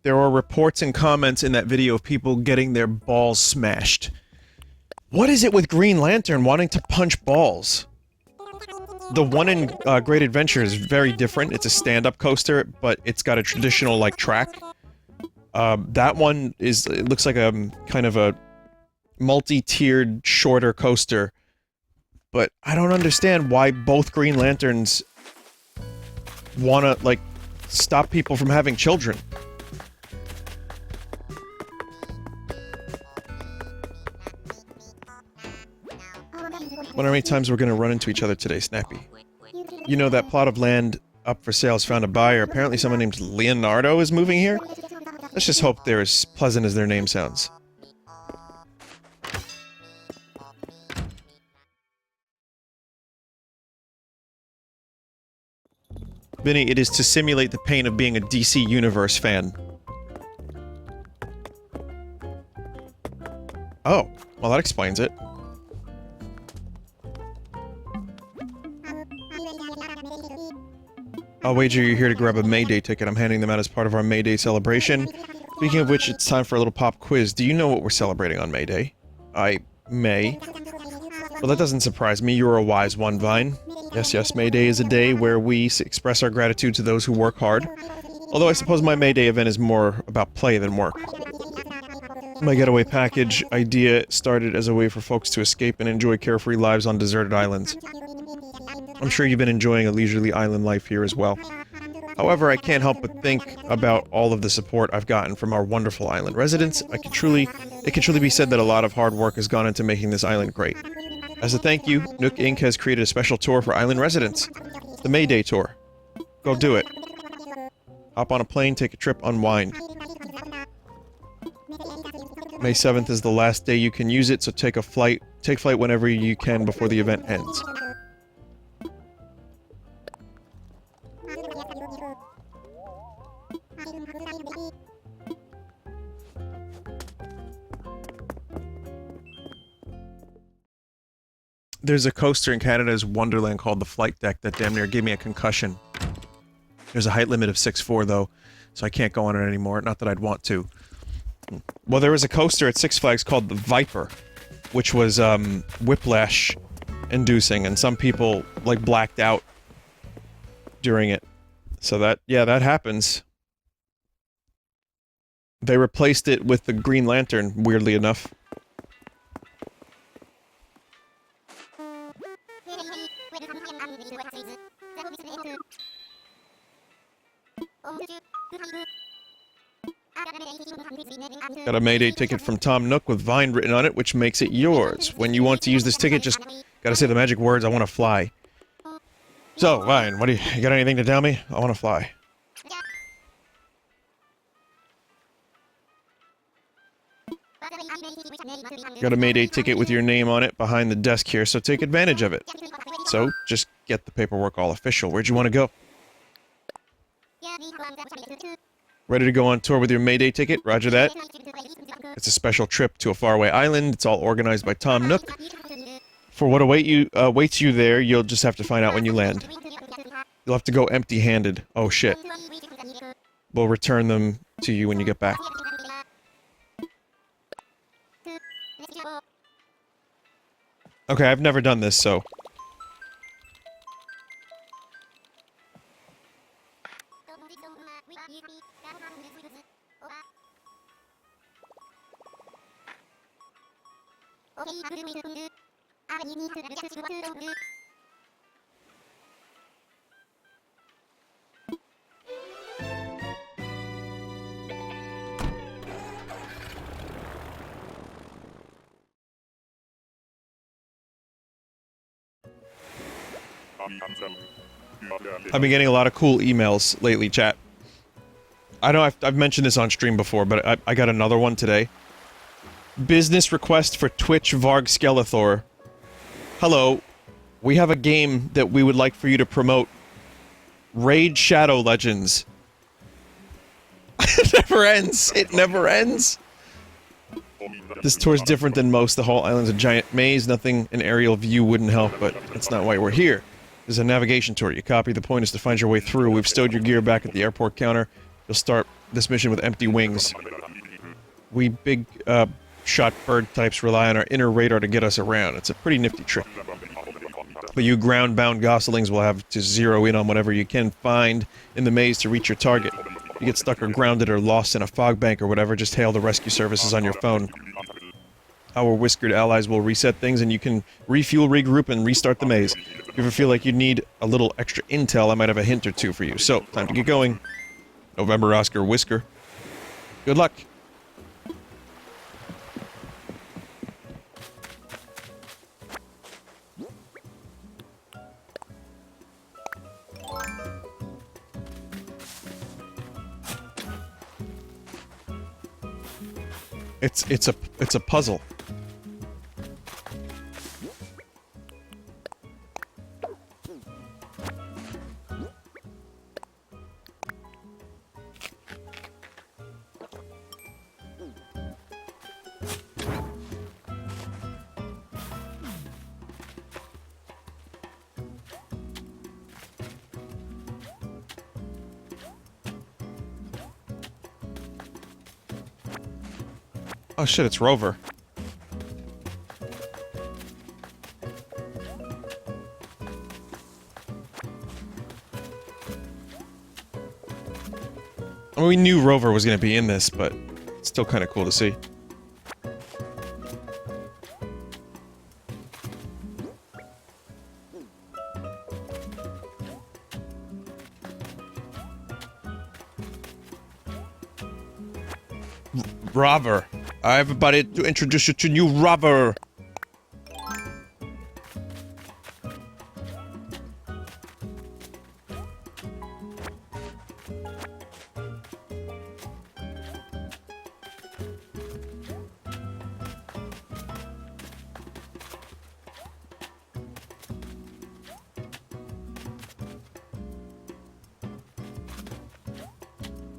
There were reports and comments in that video of people getting their balls smashed. What is it with Green Lantern wanting to punch balls? The one in Great Adventure is very different. It's a stand-up coaster, but it's got a traditional, like, track. That one is, it looks like a kind of a multi-tiered, shorter coaster. But I don't understand why both Green Lanterns wanna, like, stop people from having children. Wonder how many times we're gonna run into each other today, Snappy. You know, that plot of land up for sale has found a buyer. Apparently someone named Leonardo is moving here? Let's just hope they're as pleasant as their name sounds. Vinny, it is to simulate the pain of being a DC Universe fan. Oh, well that explains it. I'll wager you're here to grab a May Day ticket. I'm handing them out as part of our May Day celebration. Speaking of which, it's time for a little pop quiz. Do you know what we're celebrating on May Day? I may. Well, that doesn't surprise me. You're a wise one, Vine. Yes, yes, May Day is a day where we express our gratitude to those who work hard. Although I suppose my May Day event is more about play than work. My getaway package idea started as a way for folks to escape and enjoy carefree lives on deserted islands. I'm sure you've been enjoying a leisurely island life here as well. However, I can't help but think about all of the support I've gotten from our wonderful island residents. It can truly be said that a lot of hard work has gone into making this island great. As a thank you, Nook Inc. has created a special tour for island residents. The May Day Tour. Go do it. Hop on a plane, take a trip, unwind. May 7th is the last day you can use it, so take flight whenever you can before the event ends. There's a coaster in Canada's Wonderland called the Flight Deck that damn near gave me a concussion. There's a height limit of 6'4", though, so I can't go on it anymore. Not that I'd want to. Well, there was a coaster at Six Flags called the Viper, which was, whiplash-inducing, and some people, like, blacked out during it. So that, yeah, that happens. They replaced it with the Green Lantern, weirdly enough. Got a May Day ticket from Tom Nook with Vine written on it, which makes it yours. When you want to use this ticket, just gotta say the magic words, I want to fly. So, Vine, what do you got anything to tell me? I want to fly. Got a May Day ticket with your name on it behind the desk here, so take advantage of it. So, just get the paperwork all official. Where'd you want to go? Ready to go on tour with your May Day ticket? Roger that. It's a special trip to a faraway island. It's all organized by Tom Nook. For what awaits you there, you'll just have to find out when you land. You'll have to go empty-handed. Oh shit. We'll return them to you when you get back. Okay, I've never done this, so... I've been getting a lot of cool emails lately, chat. I know I've mentioned this on stream before, but I got another one today. Business request for Twitch Varg Skeletor. Hello, we have a game that we would like for you to promote. Raid Shadow Legends. It never ends. It never ends. This tour's different than most. The whole island's a giant maze. Nothing an aerial view wouldn't help, but that's not why we're here. This is a navigation tour. You copy. The point is to find your way through. We've stowed your gear back at the airport counter. You'll start this mission with empty wings. We big, shot bird types rely on our inner radar to get us around. It's a pretty nifty trick. But you ground-bound goslings will have to zero in on whatever you can find in the maze to reach your target. If you get stuck or grounded or lost in a fog bank or whatever, just hail the rescue services on your phone. Our whiskered allies will reset things and you can refuel, regroup, and restart the maze. If you ever feel like you need a little extra intel, I might have a hint or two for you. So, time to get going. November Oscar Whisker. Good luck. It's a puzzle. Oh shit, it's Rover. I mean, we knew Rover was gonna be in this, but it's still kind of cool to see. Rover. Everybody, to introduce you to new Rover.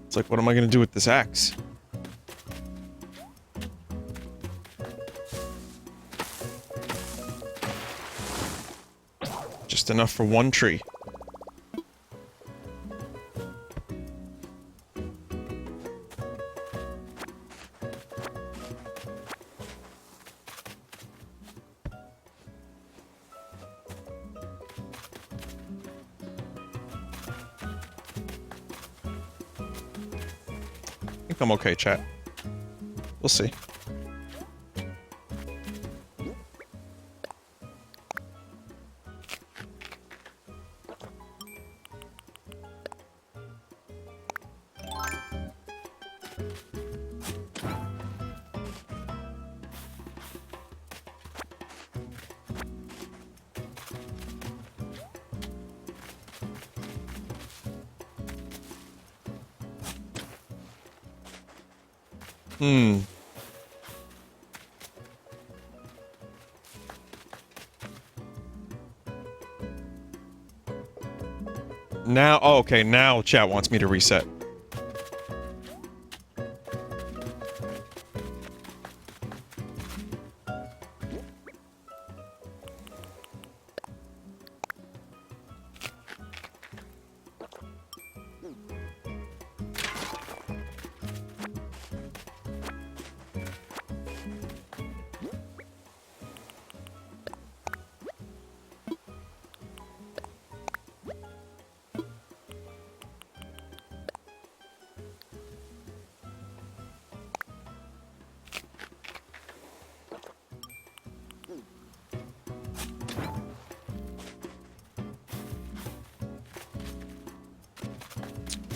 It's like, what am I gonna do with this axe? Just enough for one tree. I think I'm okay, chat. We'll see. Now, oh, okay, now chat wants me to reset.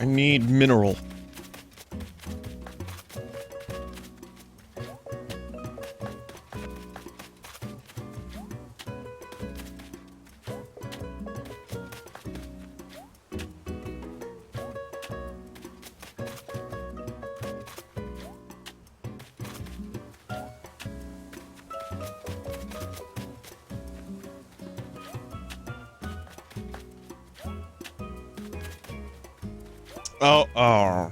I need mineral. Oh.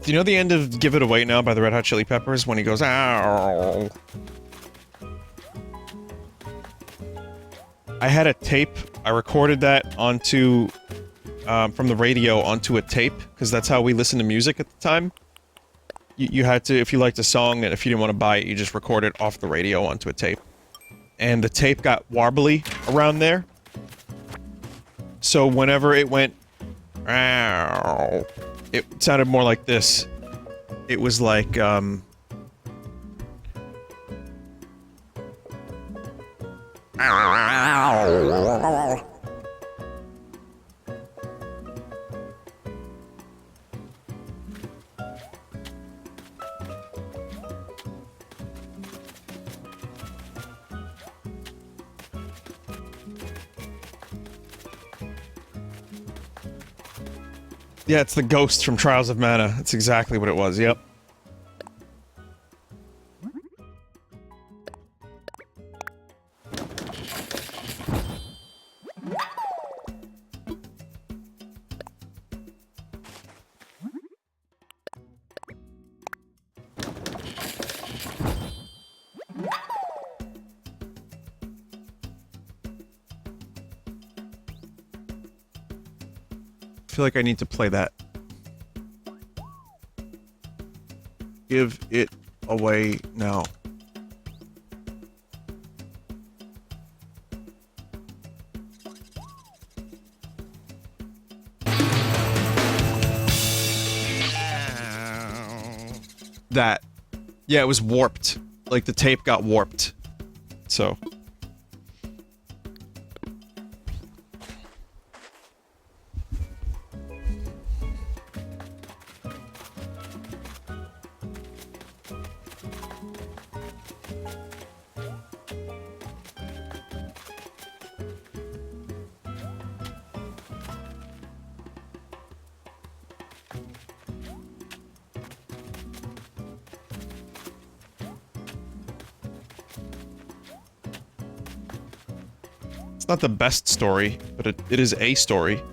Do you know the end of Give It Away Now by the Red Hot Chili Peppers when he goes, ow? I had a tape. I recorded that onto, from the radio onto a tape, because that's how we listened to music at the time. You had to, if you liked a song and if you didn't want to buy it, you just record it off the radio onto a tape. And the tape got warbly around there. So whenever it went, ow, it sounded more like this. It was like, yeah, it's the ghost from Trials of Mana. That's exactly what it was, yep. I feel like I need to play that. Give it away now. That. Yeah, it was warped. Like the tape got warped. So. It's not the best story, but it is a story.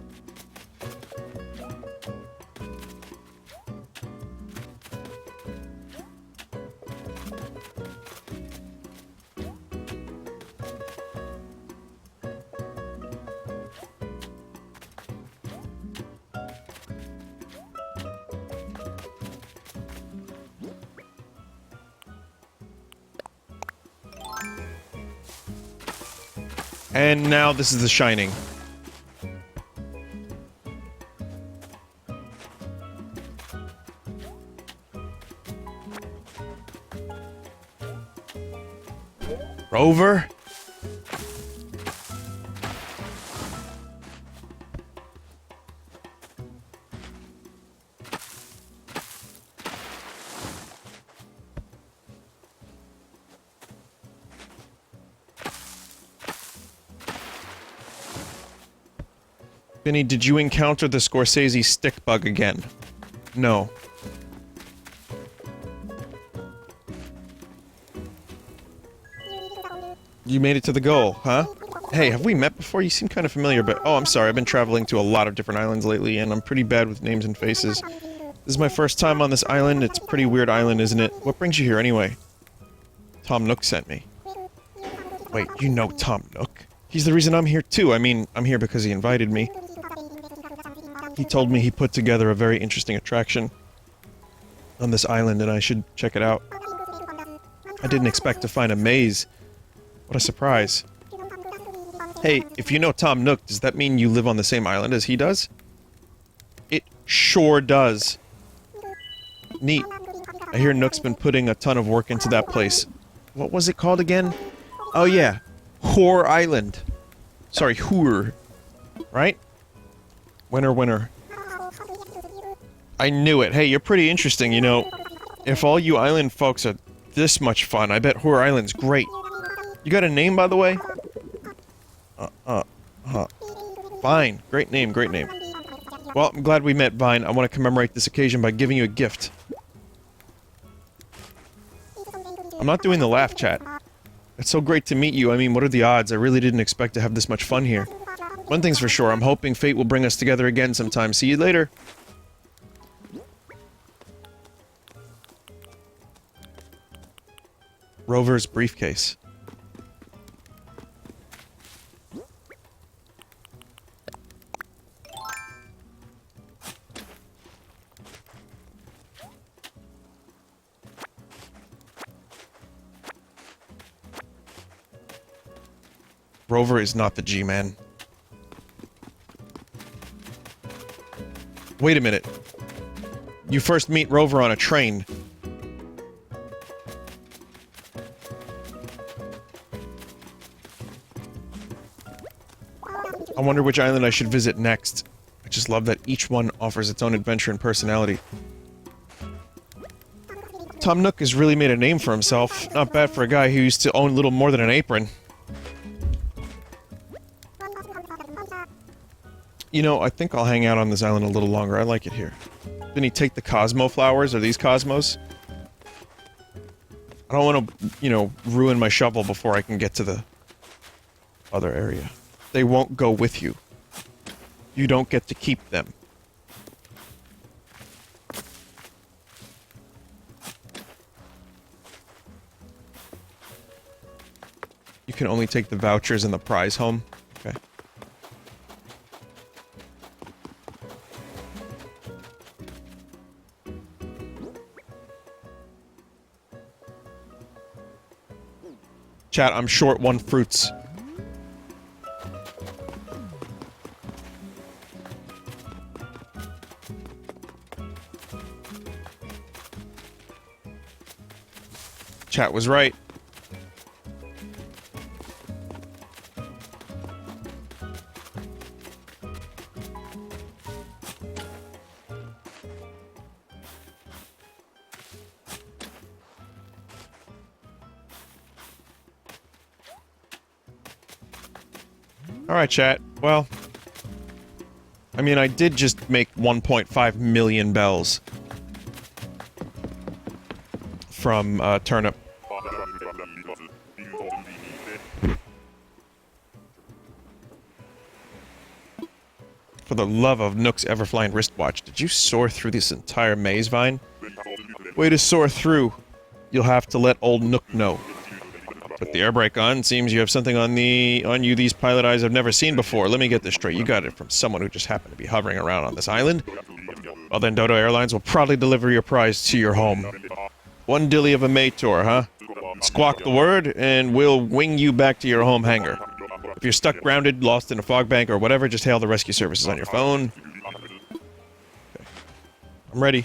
And now this is The Shining. Rover? Vinny, did you encounter the Scorsese stick bug again? No. You made it to the goal, huh? Hey, have we met before? You seem kind of familiar, but... Oh, I'm sorry, I've been traveling to a lot of different islands lately, and I'm pretty bad with names and faces. This is my first time on this island. It's a pretty weird island, isn't it? What brings you here, anyway? Tom Nook sent me. Wait, you know Tom Nook? He's the reason I'm here, too. I mean, I'm here because he invited me. He told me he put together a very interesting attraction on this island, and I should check it out. I didn't expect to find a maze. What a surprise. Hey, if you know Tom Nook, does that mean you live on the same island as he does? It sure does. Neat. I hear Nook's been putting a ton of work into that place. What was it called again? Oh yeah, Whore Island. Sorry, Whore. Right? Winner, winner. I knew it. Hey, you're pretty interesting, you know. If all you island folks are this much fun, I bet Whore Island's great. You got a name, by the way? Vine. Great name, great name. Well, I'm glad we met, Vine. I want to commemorate this occasion by giving you a gift. I'm not doing the laugh chat. It's so great to meet you. I mean, what are the odds? I really didn't expect to have this much fun here. One thing's for sure, I'm hoping fate will bring us together again sometime. See you later. Rover's briefcase. Rover is not the G-Man. Wait a minute. You first meet Rover on a train. I wonder which island I should visit next. I just love that each one offers its own adventure and personality. Tom Nook has really made a name for himself. Not bad for a guy who used to own little more than an apron. You know, I think I'll hang out on this island a little longer. I like it here. Didn't he take the Cosmo flowers? Are these Cosmos? I don't want to, you know, ruin my shovel before I can get to the other area. They won't go with you. You don't get to keep them. You can only take the vouchers and the prize home? Okay. Chat, I'm short 1 fruits. Chat was right. Alright, chat. Well, I mean, I did just make 1.5 million bells from, turnip. For the love of Nook's ever-flying wristwatch, did you soar through this entire maze, Vine? Way to soar through. You'll have to let old Nook know. Put the air brake on. Seems you have something on you these pilot eyes have never seen before. Let me get this straight. You got it from someone who just happened to be hovering around on this island. Well then, Dodo Airlines will proudly deliver your prize to your home. One dilly of a May tour, huh? Squawk the word, and we'll wing you back to your home hangar. If you're stuck grounded, lost in a fog bank, or whatever, just hail the rescue services on your phone. Okay. I'm ready.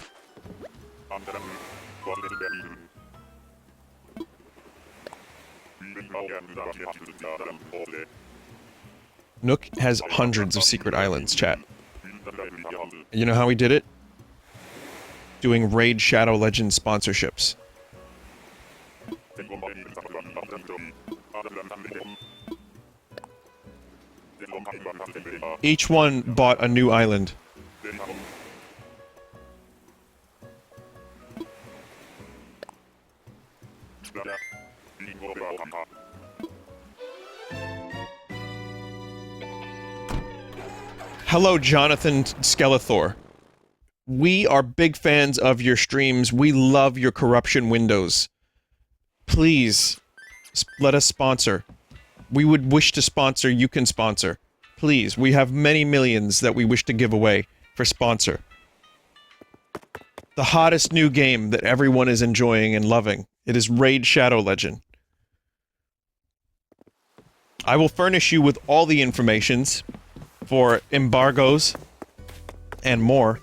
Nook has hundreds of secret islands, chat. You know how he did it? Doing Raid Shadow Legends sponsorships. Each one bought a new island. Hello, Jonathan Skeletor. We are big fans of your streams. We love your corruption windows. Please, let us sponsor. We would wish to sponsor, you can sponsor. Please, we have many millions that we wish to give away for sponsor. The hottest new game that everyone is enjoying and loving. It is Raid Shadow Legend. I will furnish you with all the informations for embargoes and more.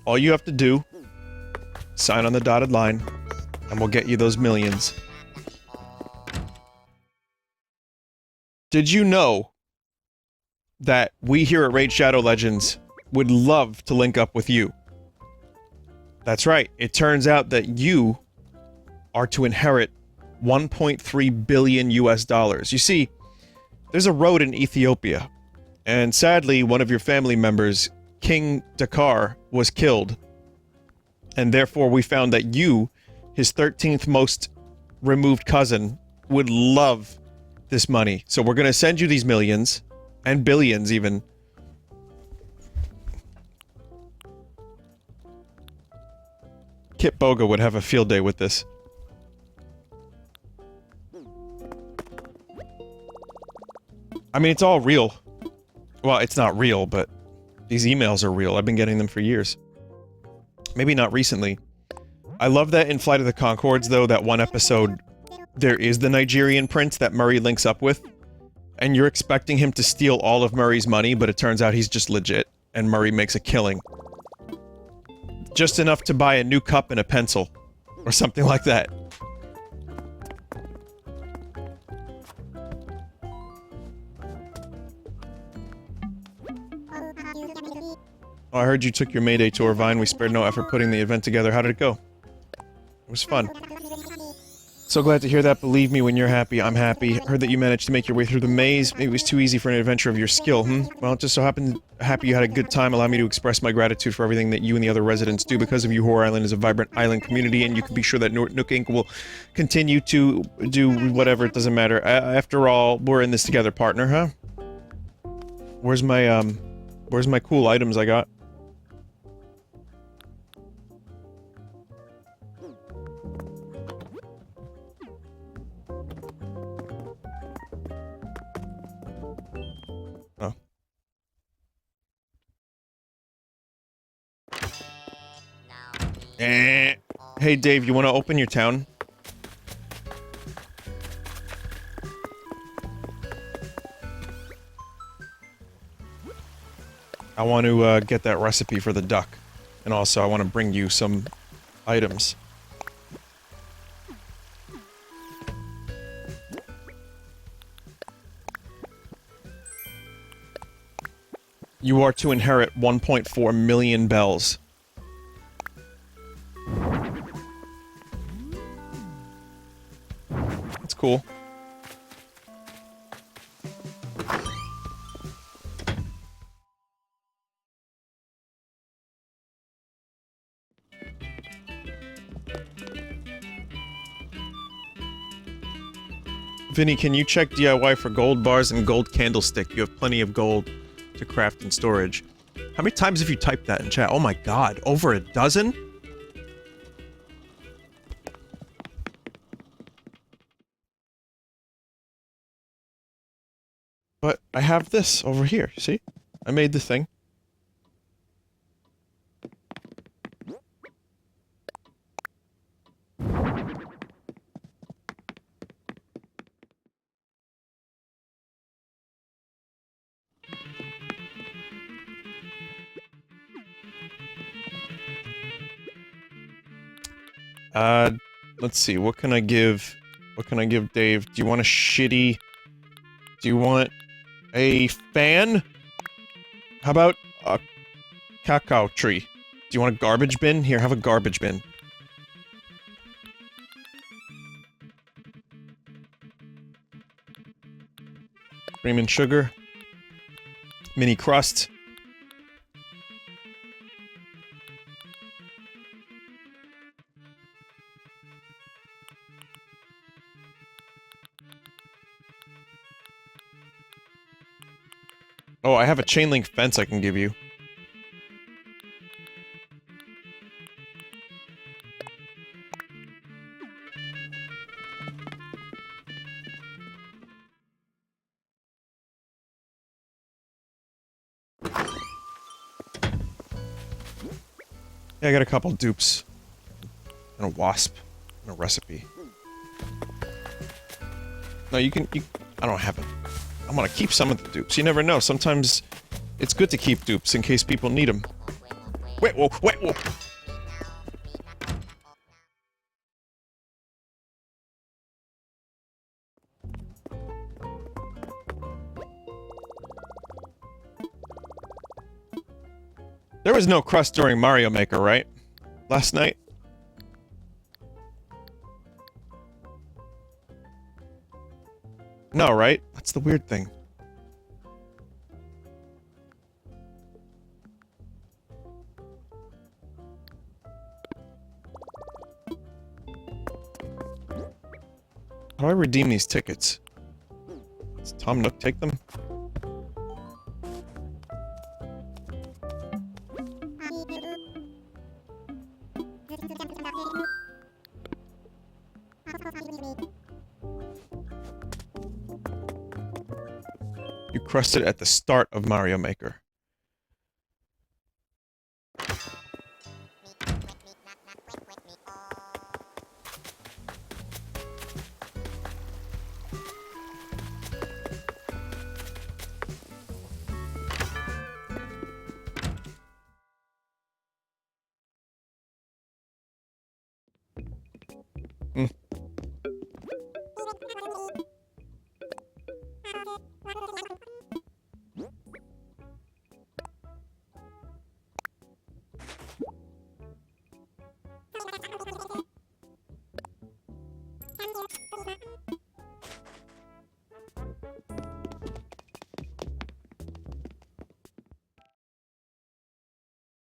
All you have to do, sign on the dotted line, and we'll get you those millions. Did you know that we here at Raid Shadow Legends would love to link up with you. That's right, it turns out that you are to inherit 1.3 billion US dollars. You see, there's a road in Ethiopia, and sadly, one of your family members, King Dakar, was killed. And therefore, we found that you, his 13th most removed cousin, would love this money. So we're gonna send you these millions, and billions even. Kit Boga would have a field day with this. I mean, it's all real. Well, it's not real, but these emails are real. I've been getting them for years. Maybe not recently. I love that in Flight of the Conchords, though, that one episode, there is the Nigerian prince that Murray links up with, and you're expecting him to steal all of Murray's money, but it turns out he's just legit, and Murray makes a killing. Just enough to buy a new cup and a pencil. Or something like that. Oh, I heard you took your Mayday tour, Vine. We spared no effort putting the event together. How did it go? It was fun. So glad to hear that. Believe me, when you're happy, I'm happy. Heard that you managed to make your way through the maze. Maybe it was too easy for an adventure of your skill, Well, it just so happened happy you had a good time. Allow me to express my gratitude for everything that you and the other residents do. Because of you, Horror Island is a vibrant island community, and you can be sure that Nook Inc. will continue to do whatever. It doesn't matter. After all, we're in this together, partner, huh? Where's my cool items I got? Oh. Hey Dave, you want to open your town? I want to get that recipe for the duck. And also I want to bring you some items. You are to inherit 1.4 million bells. That's cool. Vinny, can you check DIY for gold bars and gold candlestick? You have plenty of gold to craft and storage. How many times have you typed that in chat? Oh my god, over a dozen? But I have this over here, see? I made the thing. Let's see, what can I give Dave? Do you want a shitty... Do you want a fan? How about a cacao tree? Do you want a garbage bin? Here, have a garbage bin. Cream and sugar. Mini crust. Oh, I have a chain link fence I can give you. Yeah, I got a couple dupes. And a wasp. And a recipe. No, I don't have it. I'm gonna keep some of the dupes. You never know. Sometimes it's good to keep dupes in case people need them. Wait, whoa, wait, whoa. There was no crust during Mario Maker, right? Last night? No, right? That's the weird thing. How do I redeem these tickets? Does Tom Nook take them? You crusted at the start of Mario Maker.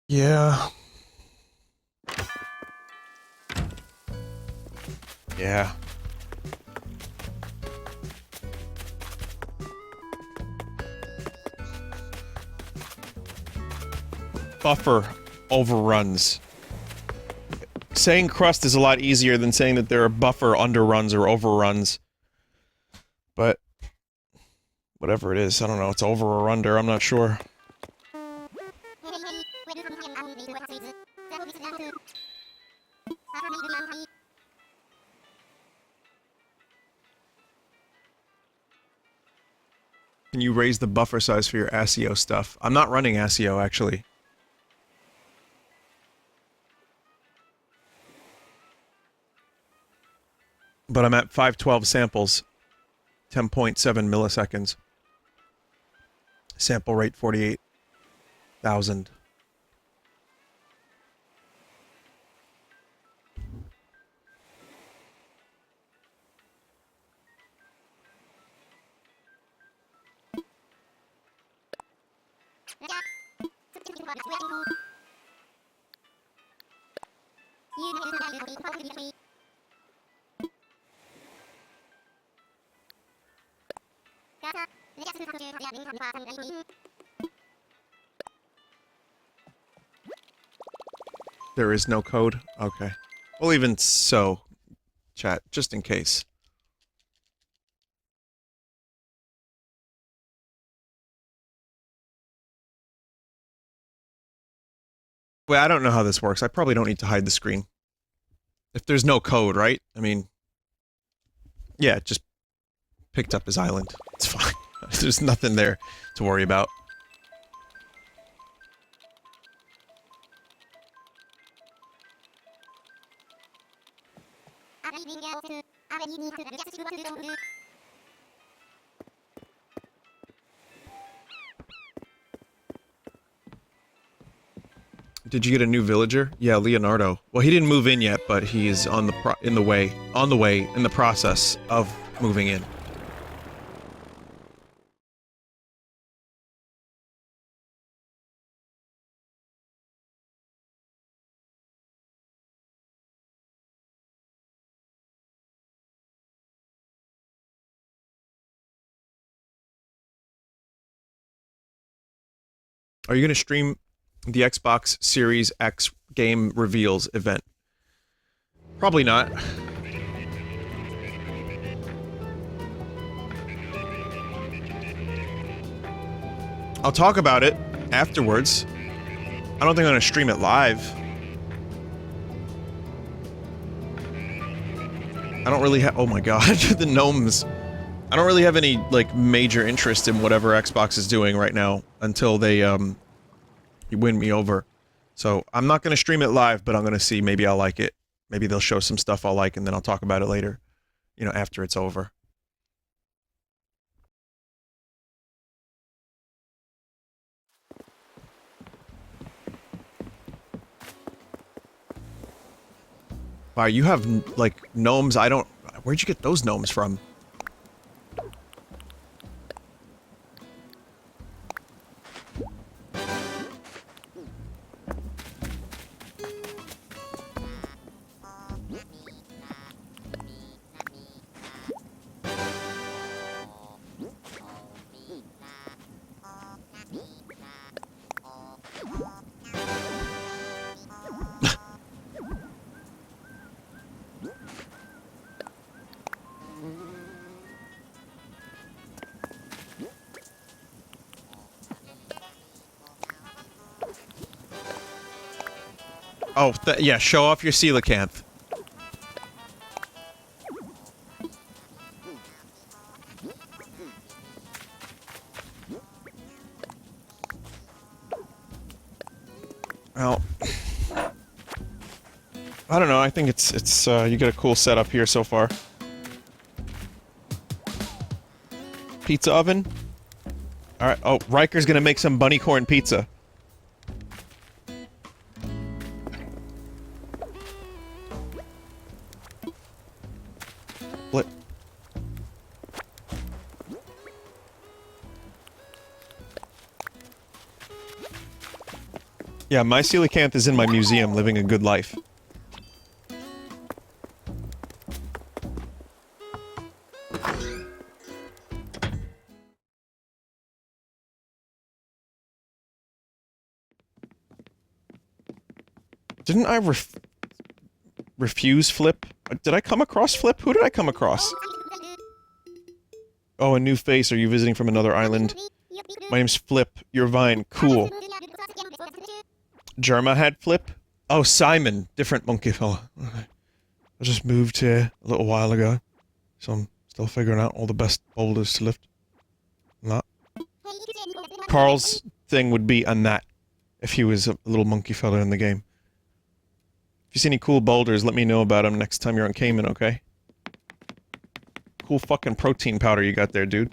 Yeah. Yeah. Buffer overruns. Saying crust is a lot easier than saying that there are buffer underruns or overruns. But whatever it is, I don't know, it's over or under, I'm not sure. Can you raise the buffer size for your ASIO stuff? I'm not running ASIO, actually. But I'm at 512 samples. 10.7 milliseconds. Sample rate 48,000. There is no code? Okay. Well, even so, chat, just in case. Well, I don't know how this works. I probably don't need to hide the screen. If there's no code, right? I mean... Yeah, just picked up his island. It's fine. There's nothing there to worry about. Did you get a new villager? Yeah, Leonardo. Well, he didn't move in yet, but he's on the in the process of moving in. Are you going to stream the Xbox Series X game reveals event? Probably not. I'll talk about it afterwards. I don't think I'm going to stream it live. I don't really have- oh my god, the gnomes. I don't really have any, like, major interest in whatever Xbox is doing right now until they, win me over. So, I'm not gonna stream it live, but I'm gonna see, maybe I'll like it. Maybe they'll show some stuff I'll like, and then I'll talk about it later. You know, after it's over. Wow, you have, like, gnomes. I don't... Where'd you get those gnomes from? Oh, yeah, show off your coelacanth. Well, I don't know, I think it's, you got a cool setup here so far. Pizza oven? Alright, oh, Riker's gonna make some bunny corn pizza. What? Yeah, my coelacanth is in my museum, living a good life. Didn't I refuse Flip? Did I come across Flip? Who did I come across? Oh, a new face. Are you visiting from another island? My name's Flip. You're Vine. Cool. Germa had Flip? Oh, Simon. Different monkey fella. Okay. I just moved here a little while ago, so I'm still figuring out all the best boulders to lift. Not. Carl's thing would be a gnat, if he was a little monkey fella in the game. If you see any cool boulders, let me know about them next time you're on Cayman, okay? Cool fucking protein powder you got there, dude.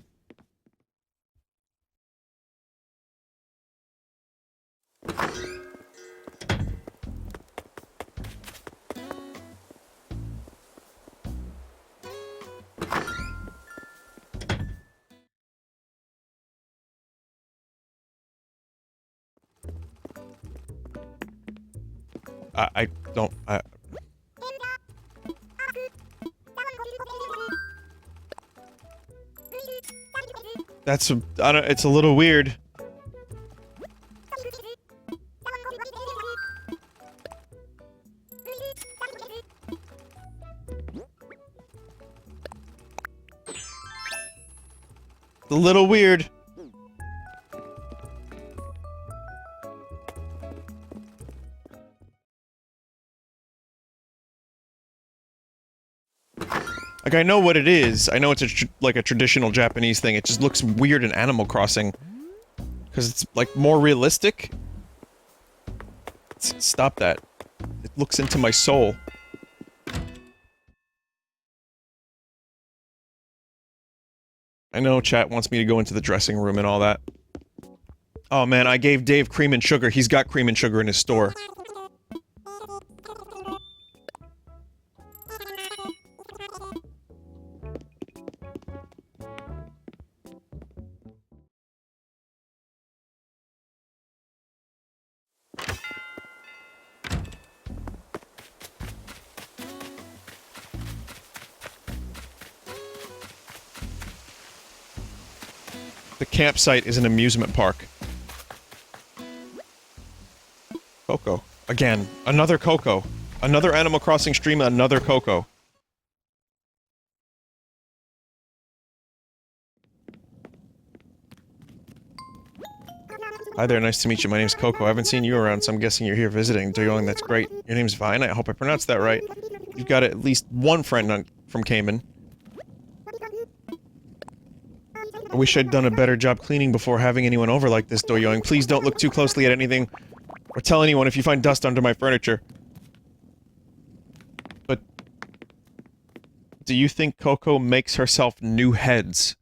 I don't, That's I don't, it's a little weird. A little weird. Like, I know what it is. I know it's like a traditional Japanese thing. It just looks weird in Animal Crossing. Because it's, like, more realistic. Stop that. It looks into my soul. I know chat wants me to go into the dressing room and all that. Oh man, I gave Dave cream and sugar. He's got cream and sugar in his store. The campsite is an amusement park. Coco. Again. Another Coco. Another Animal Crossing stream, another Coco. Hi there, nice to meet you. My name's Coco. I haven't seen you around, so I'm guessing you're here visiting. Doyoing, that's great. Your name's Vine. I hope I pronounced that right. You've got at least one friend from Cayman. I wish I'd done a better job cleaning before having anyone over like this, Doyoing. Please don't look too closely at anything, or tell anyone if you find dust under my furniture. But... do you think Coco makes herself new heads?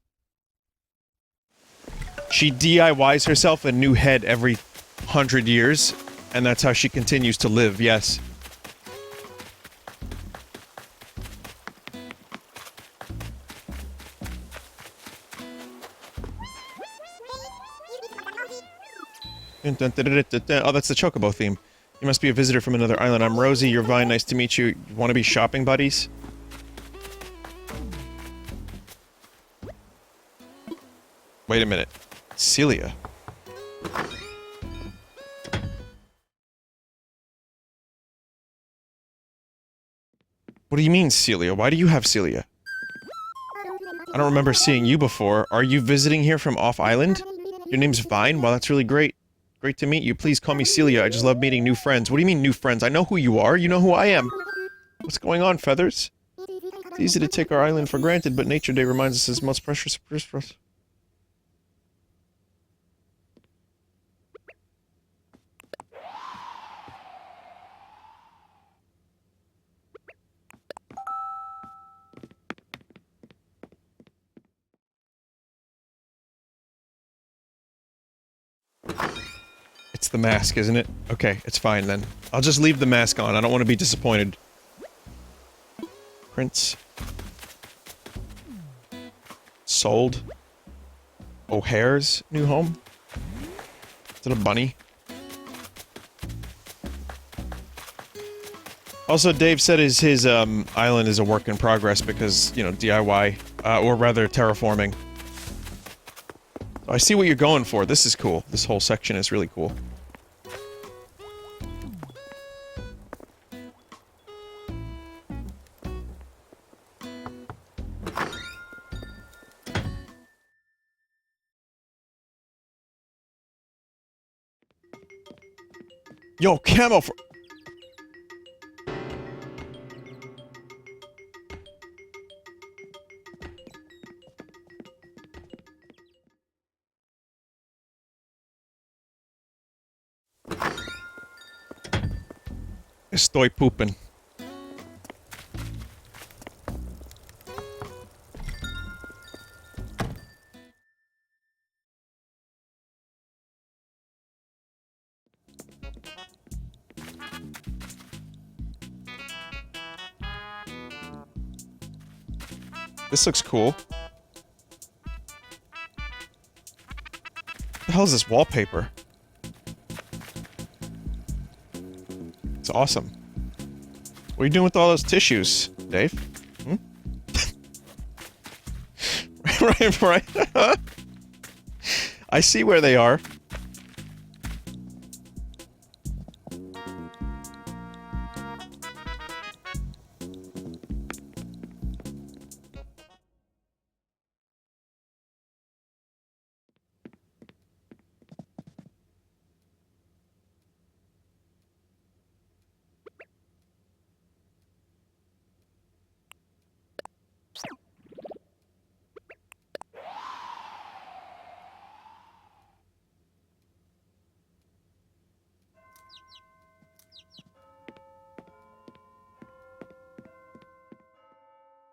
She DIYs herself a new head every 100 years, and that's how she continues to live, yes. Oh, that's the Chocobo theme. You must be a visitor from another island. I'm Rosie, you're Vine, nice to meet you. You want to be shopping buddies? Wait a minute. Celia. What do you mean, Celia? Why do you have Celia? I don't remember seeing you before. Are you visiting here from off-island? Your name's Vine? Well, that's really great. Great to meet you. Please call me Celia. I just love meeting new friends. What do you mean, new friends? I know who you are. You know who I am. What's going on, Feathers? It's easy to take our island for granted, but Nature Day reminds us it's most precious for us. It's the mask, isn't it? Okay, it's fine then. I'll just leave the mask on. I don't want to be disappointed. Prince. Sold. O'Hare's new home? Is it a bunny? Also, Dave said his island is a work in progress because, you know, DIY, or rather terraforming. I see what you're going for. This is cool. This whole section is really cool. Yo, camo for— Estoy pooping. This looks cool. What the hell is this wallpaper? It's awesome. What are you doing with all those tissues, Dave? Hmm? right. I see where they are.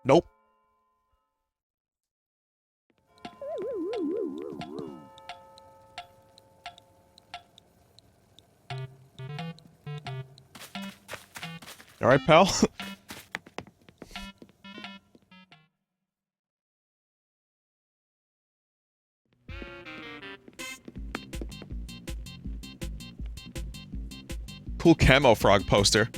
Nope. Alright, pal. Cool camo frog poster.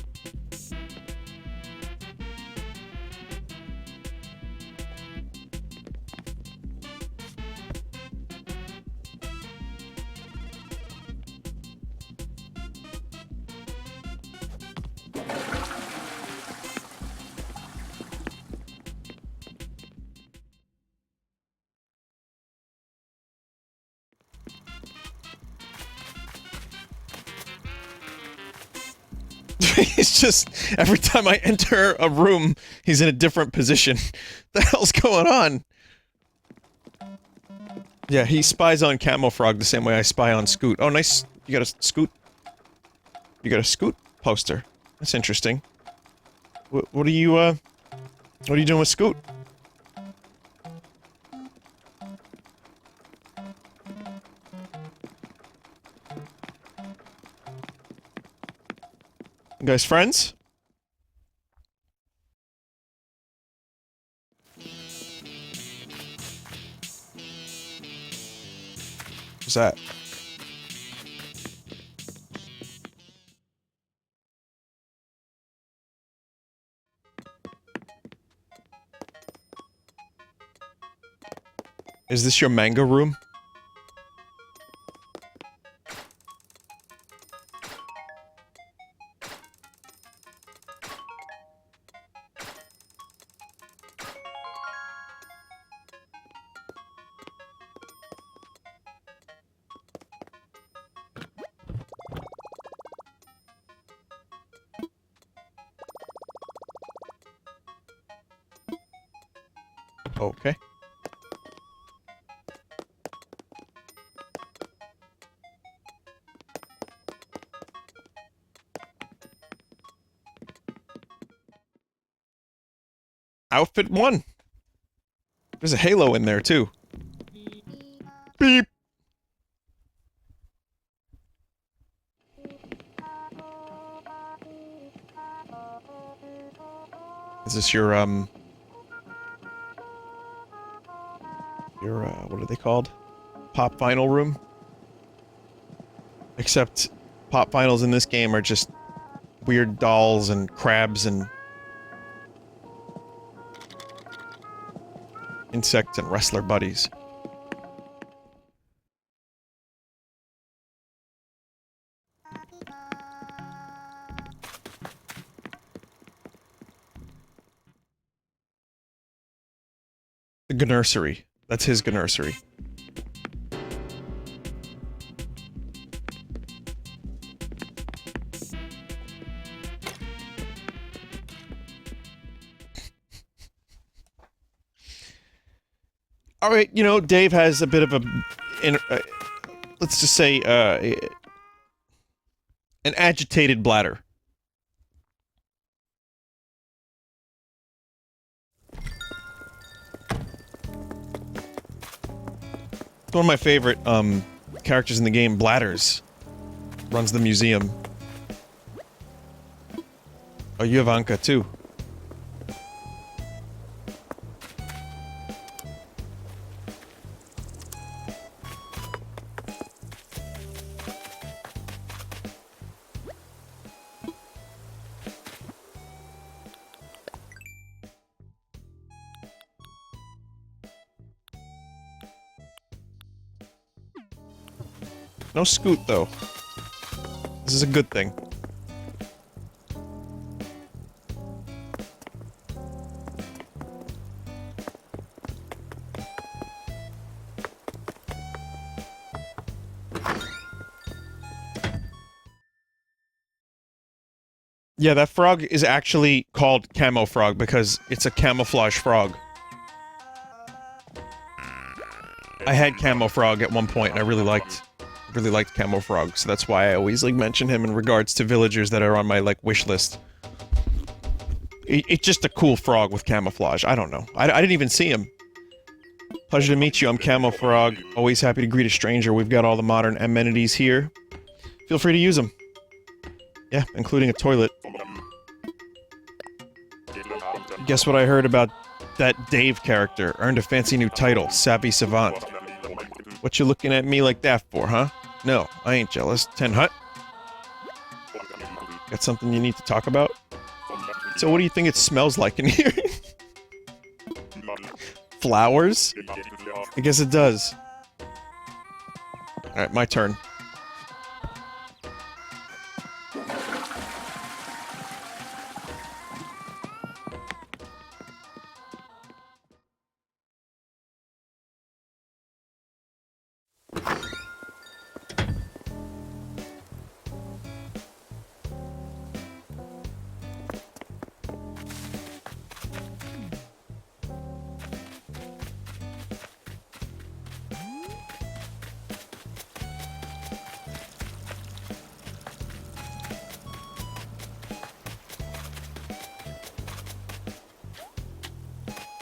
He's just, every time I enter a room, he's in a different position. The hell's going on? Yeah, he spies on Camo Frog the same way I spy on Scoot. Oh, nice. You got a Scoot? You got a Scoot poster. That's interesting. What are you doing with Scoot? You guys friends? What's that? Is this your manga room? Okay. Outfit 1. There's a halo in there, too. Beep! Is this your, what are they called? Pop vinyl room? Except, pop vinyls in this game are just weird dolls and crabs and insect and wrestler buddies. The nursery. That's his nursery. All right, you know, Dave has a bit of a, let's just say, an agitated bladder. One of my favorite, characters in the game, Bladders, runs the museum. Oh, you have Anka, too. No Scoot, though. This is a good thing. Yeah, that frog is actually called Camo Frog because it's a camouflage frog. I had Camo Frog at one point and I really liked Camo Frog, so that's why I always, like, mention him in regards to villagers that are on my, like, wish list. It's just a cool frog with camouflage. I don't know. I didn't even see him. Pleasure to meet you. I'm Camo Frog. Always happy to greet a stranger. We've got all the modern amenities here. Feel free to use them. Yeah, including a toilet. Guess what I heard about that Dave character? Earned a fancy new title, Savvy Savant. What you looking at me like that for, huh? No, I ain't jealous. 10 Hut? Got something you need to talk about? So what do you think it smells like in here? Flowers? I guess it does. Alright, my turn.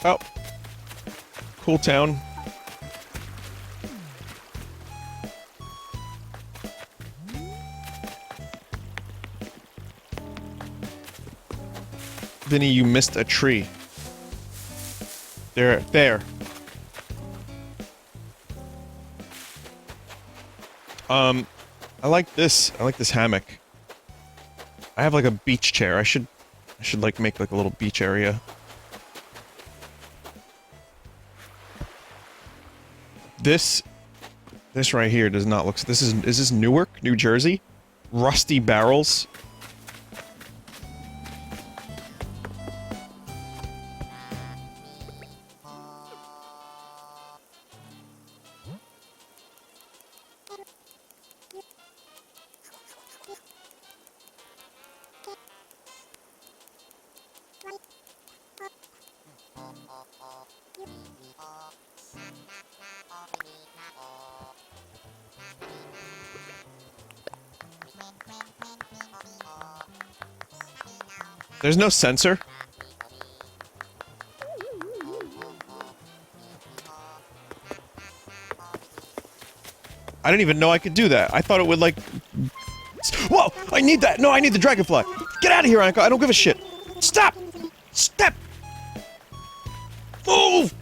Oh. Cool town. Vinny, you missed a tree. There. I like this. I like this hammock. I have, like, a beach chair. I should like, make, like, a little beach area. This right here does not look... Is this Newark, New Jersey? Rusty barrels. There's no sensor. I didn't even know I could do that. I thought it would, like... Whoa! I need that! No, I need the dragonfly! Get out of here, Anka! I don't give a shit! Stop! Step! Move!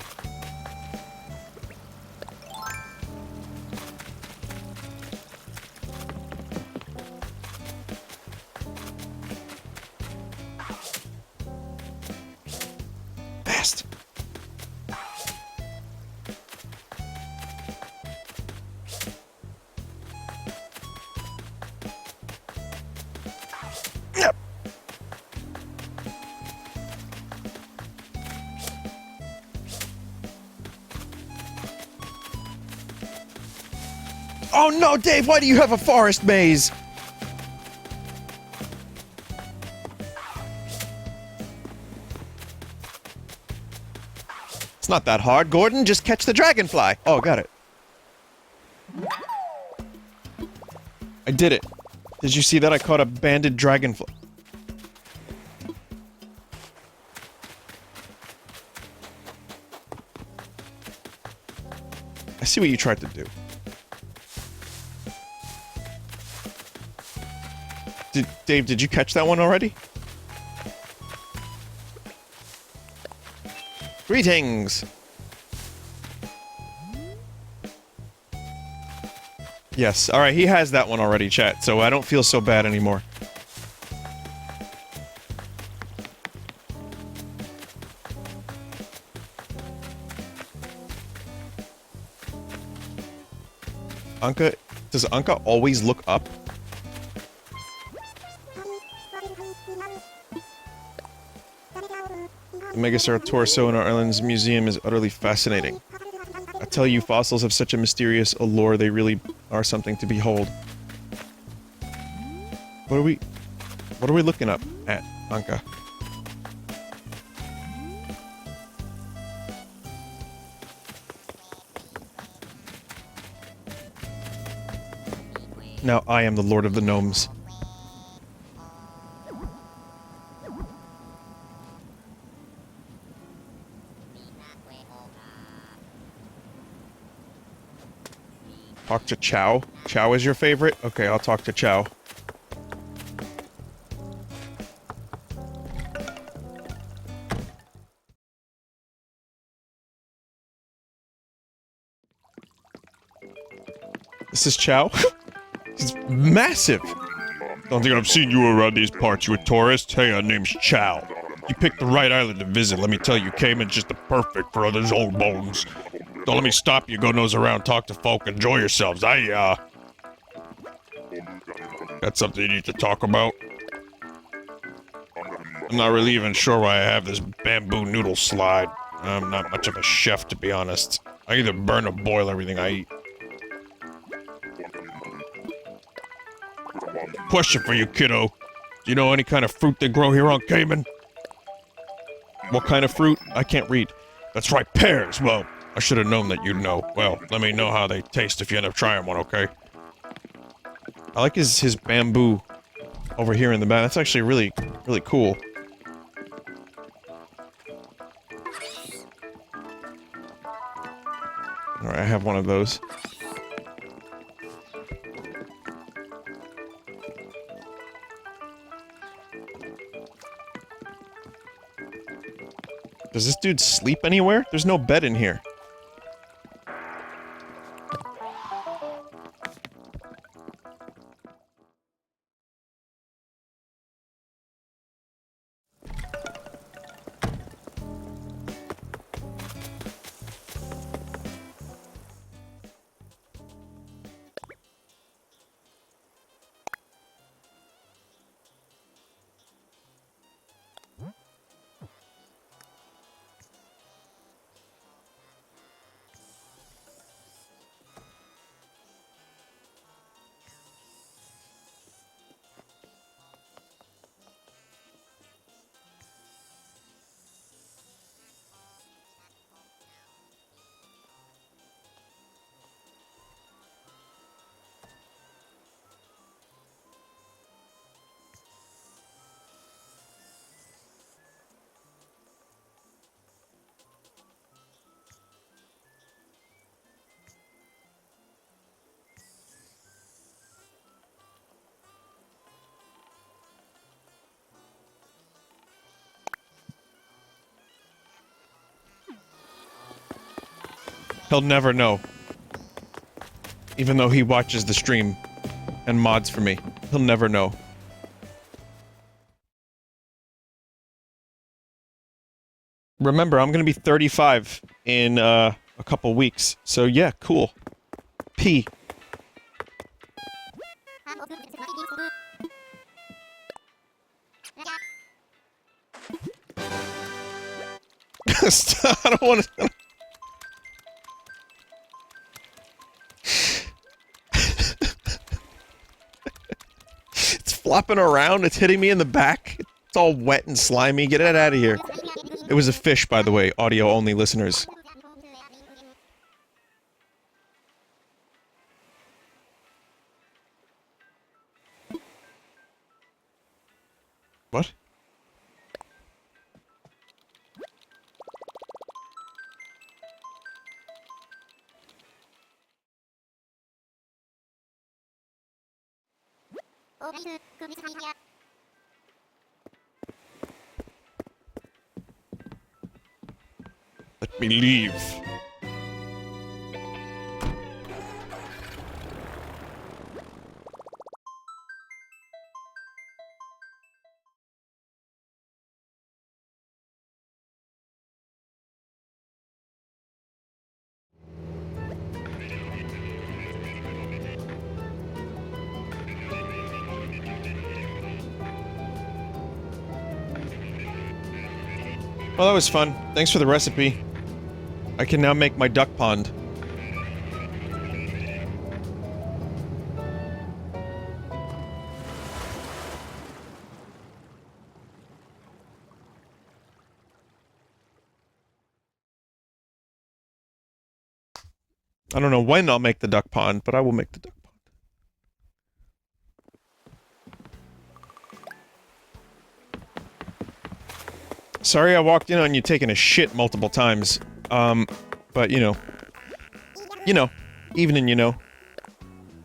Fast! Yep. Oh no, Dave, why do you have a forest maze? It's not that hard, Gordon. Just catch the dragonfly. Oh, got it. I did it. Did you see that? I caught a banded dragonfly. I see what you tried to do. Dave, did you catch that one already? Greetings! Yes, alright, he has that one already, chat, so I don't feel so bad anymore. Anka, does Anka always look up? The Megasaur torso in our island's museum is utterly fascinating. I tell you, fossils have such a mysterious allure, they really are something to behold. What are we looking up at, Anka? Now I am the Lord of the Gnomes. Talk to Chow? Chow is your favorite? Okay, I'll talk to Chow. This is Chow? He's massive! Don't think I've seen you around these parts, you a tourist? Hey, name's Chow. You picked the right island to visit, let me tell you, Cayman's just the perfect for others' old bones. Don't let me stop you, go nose around, talk to folk, enjoy yourselves. Got something you need to talk about? I'm not really even sure why I have this bamboo noodle slide. I'm not much of a chef, to be honest. I either burn or boil everything I eat. Question for you, kiddo. Do you know any kind of fruit they grow here on Cayman? What kind of fruit? I can't read. That's right, pears! Well, I should have known that you'd know. Well, let me know how they taste if you end up trying one, okay? I like his bamboo over here in the back. That's actually really cool. Alright, I have one of those. Does this dude sleep anywhere? There's no bed in here. He'll never know. Even though he watches the stream and mods for me. He'll never know. Remember, I'm gonna be 35 in, a couple weeks. So yeah, cool. P. I don't want to... It's flopping around, it's hitting me in the back. It's all wet and slimy. Get it out of here. It was a fish, by the way, audio-only listeners. What? Let me leave. Well, that was fun. Thanks for the recipe. I can now make my duck pond. I don't know when I'll make the duck pond, but I will make the duck pond. Sorry I walked in on you taking a shit multiple times. But you know. Evening, you know.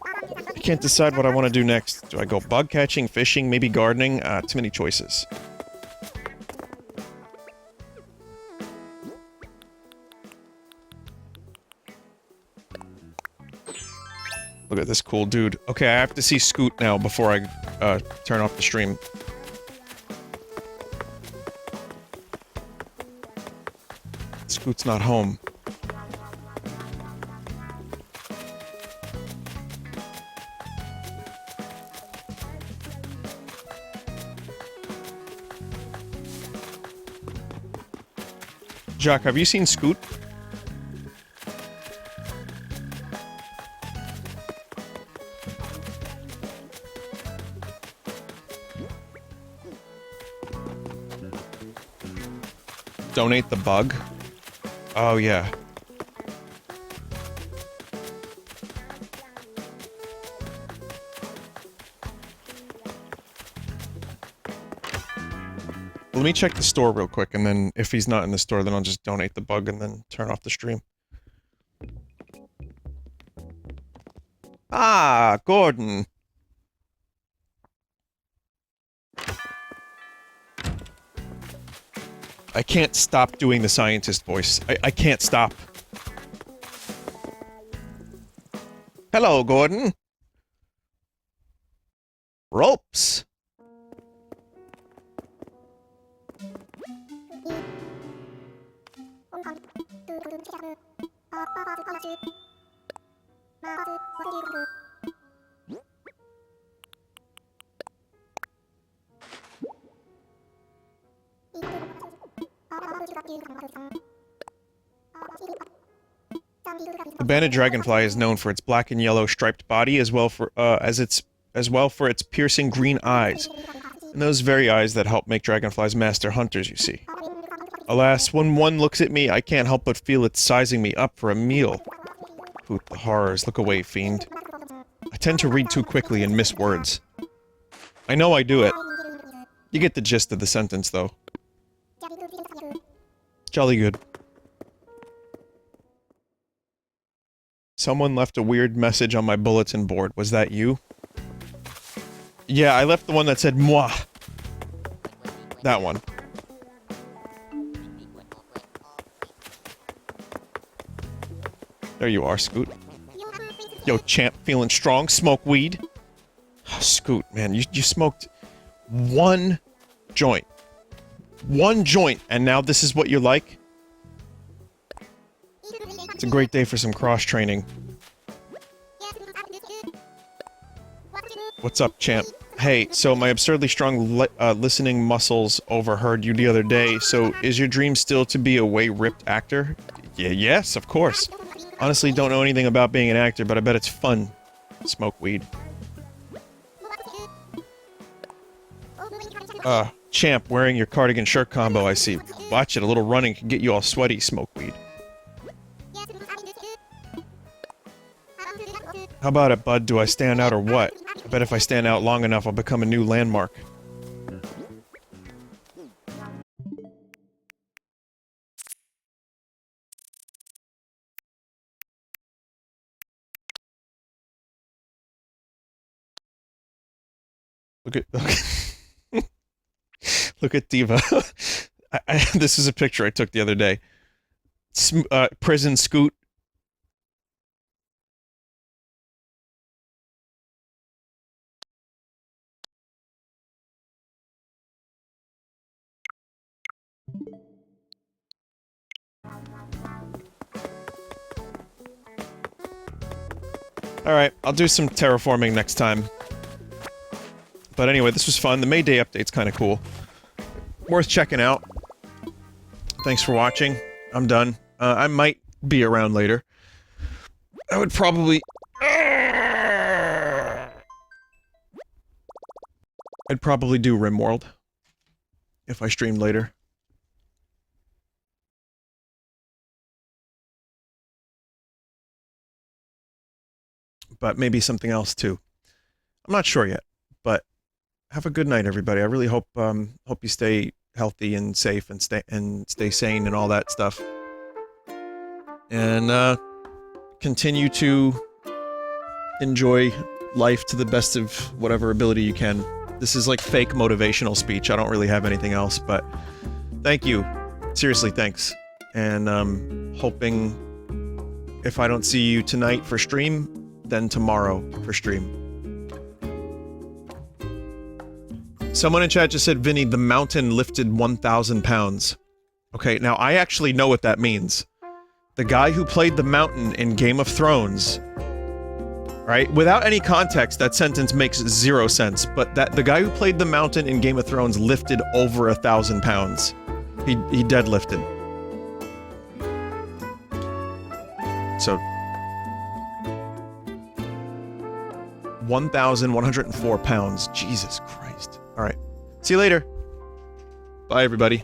I can't decide what I want to do next. Do I go bug catching, fishing, maybe gardening? Too many choices. Look at this cool dude. Okay, I have to see Scoot now before I, turn off the stream. Scoot's not home. Jock, have you seen Scoot? Donate the bug? Oh, yeah. Let me check the store real quick, and then if he's not in the store, then I'll just donate the bug and then turn off the stream. Ah, Gordon. I can't stop doing the scientist voice. I can't stop. Hello, Gordon. Ropes. The banded dragonfly is known for its black and yellow striped body, as well for its piercing green eyes, and those very eyes that help make dragonflies master hunters. You see. Alas, when one looks at me, I can't help but feel it sizing me up for a meal. Hoot the horrors! Look away, fiend. I tend to read too quickly and miss words. I know I do it. You get the gist of the sentence, though. Jolly good. Someone left a weird message on my bulletin board. Was that you? Yeah, I left the one that said moi. That one. There you are, Scoot. Yo, champ, feeling strong? Smoke weed? Oh, Scoot, man, you smoked one joint. One joint, and now this is what you like? It's a great day for some cross-training. What's up, champ? Hey, so my absurdly strong listening muscles overheard you the other day, so is your dream still to be a way-ripped actor? Yeah, yes, of course. Honestly, don't know anything about being an actor, but I bet it's fun. Smoke weed. Champ, wearing your cardigan shirt combo, I see. Watch it, a little running can get you all sweaty, smoke weed. How about it, bud? Do I stand out or what? I bet if I stand out long enough, I'll become a new landmark. Look at... Look at Diva. This is a picture I took the other day. Prison Scoot. Alright, I'll do some terraforming next time. But anyway, this was fun. The May Day update's kinda cool. Worth checking out. Thanks for watching. I'm done. I might be around later. I would probably... I'd probably do RimWorld. If I streamed later. But maybe something else too. I'm not sure yet, but have a good night, everybody. I really hope hope you stay healthy and safe and stay sane and all that stuff. And continue to enjoy life to the best of whatever ability you can. This is like fake motivational speech. I don't really have anything else, but thank you. Seriously, thanks. And hoping if I don't see you tonight for stream, then tomorrow for stream. Someone in chat just said, Vinny, the mountain lifted 1,000 pounds. Okay, now I actually know what that means. The guy who played the mountain in Game of Thrones, right? Without any context, that sentence makes 0 sense, but the guy who played the mountain in Game of Thrones lifted over 1,000 pounds. He deadlifted. So... 1,104 pounds. Jesus Christ. Alright. See you later. Bye, everybody.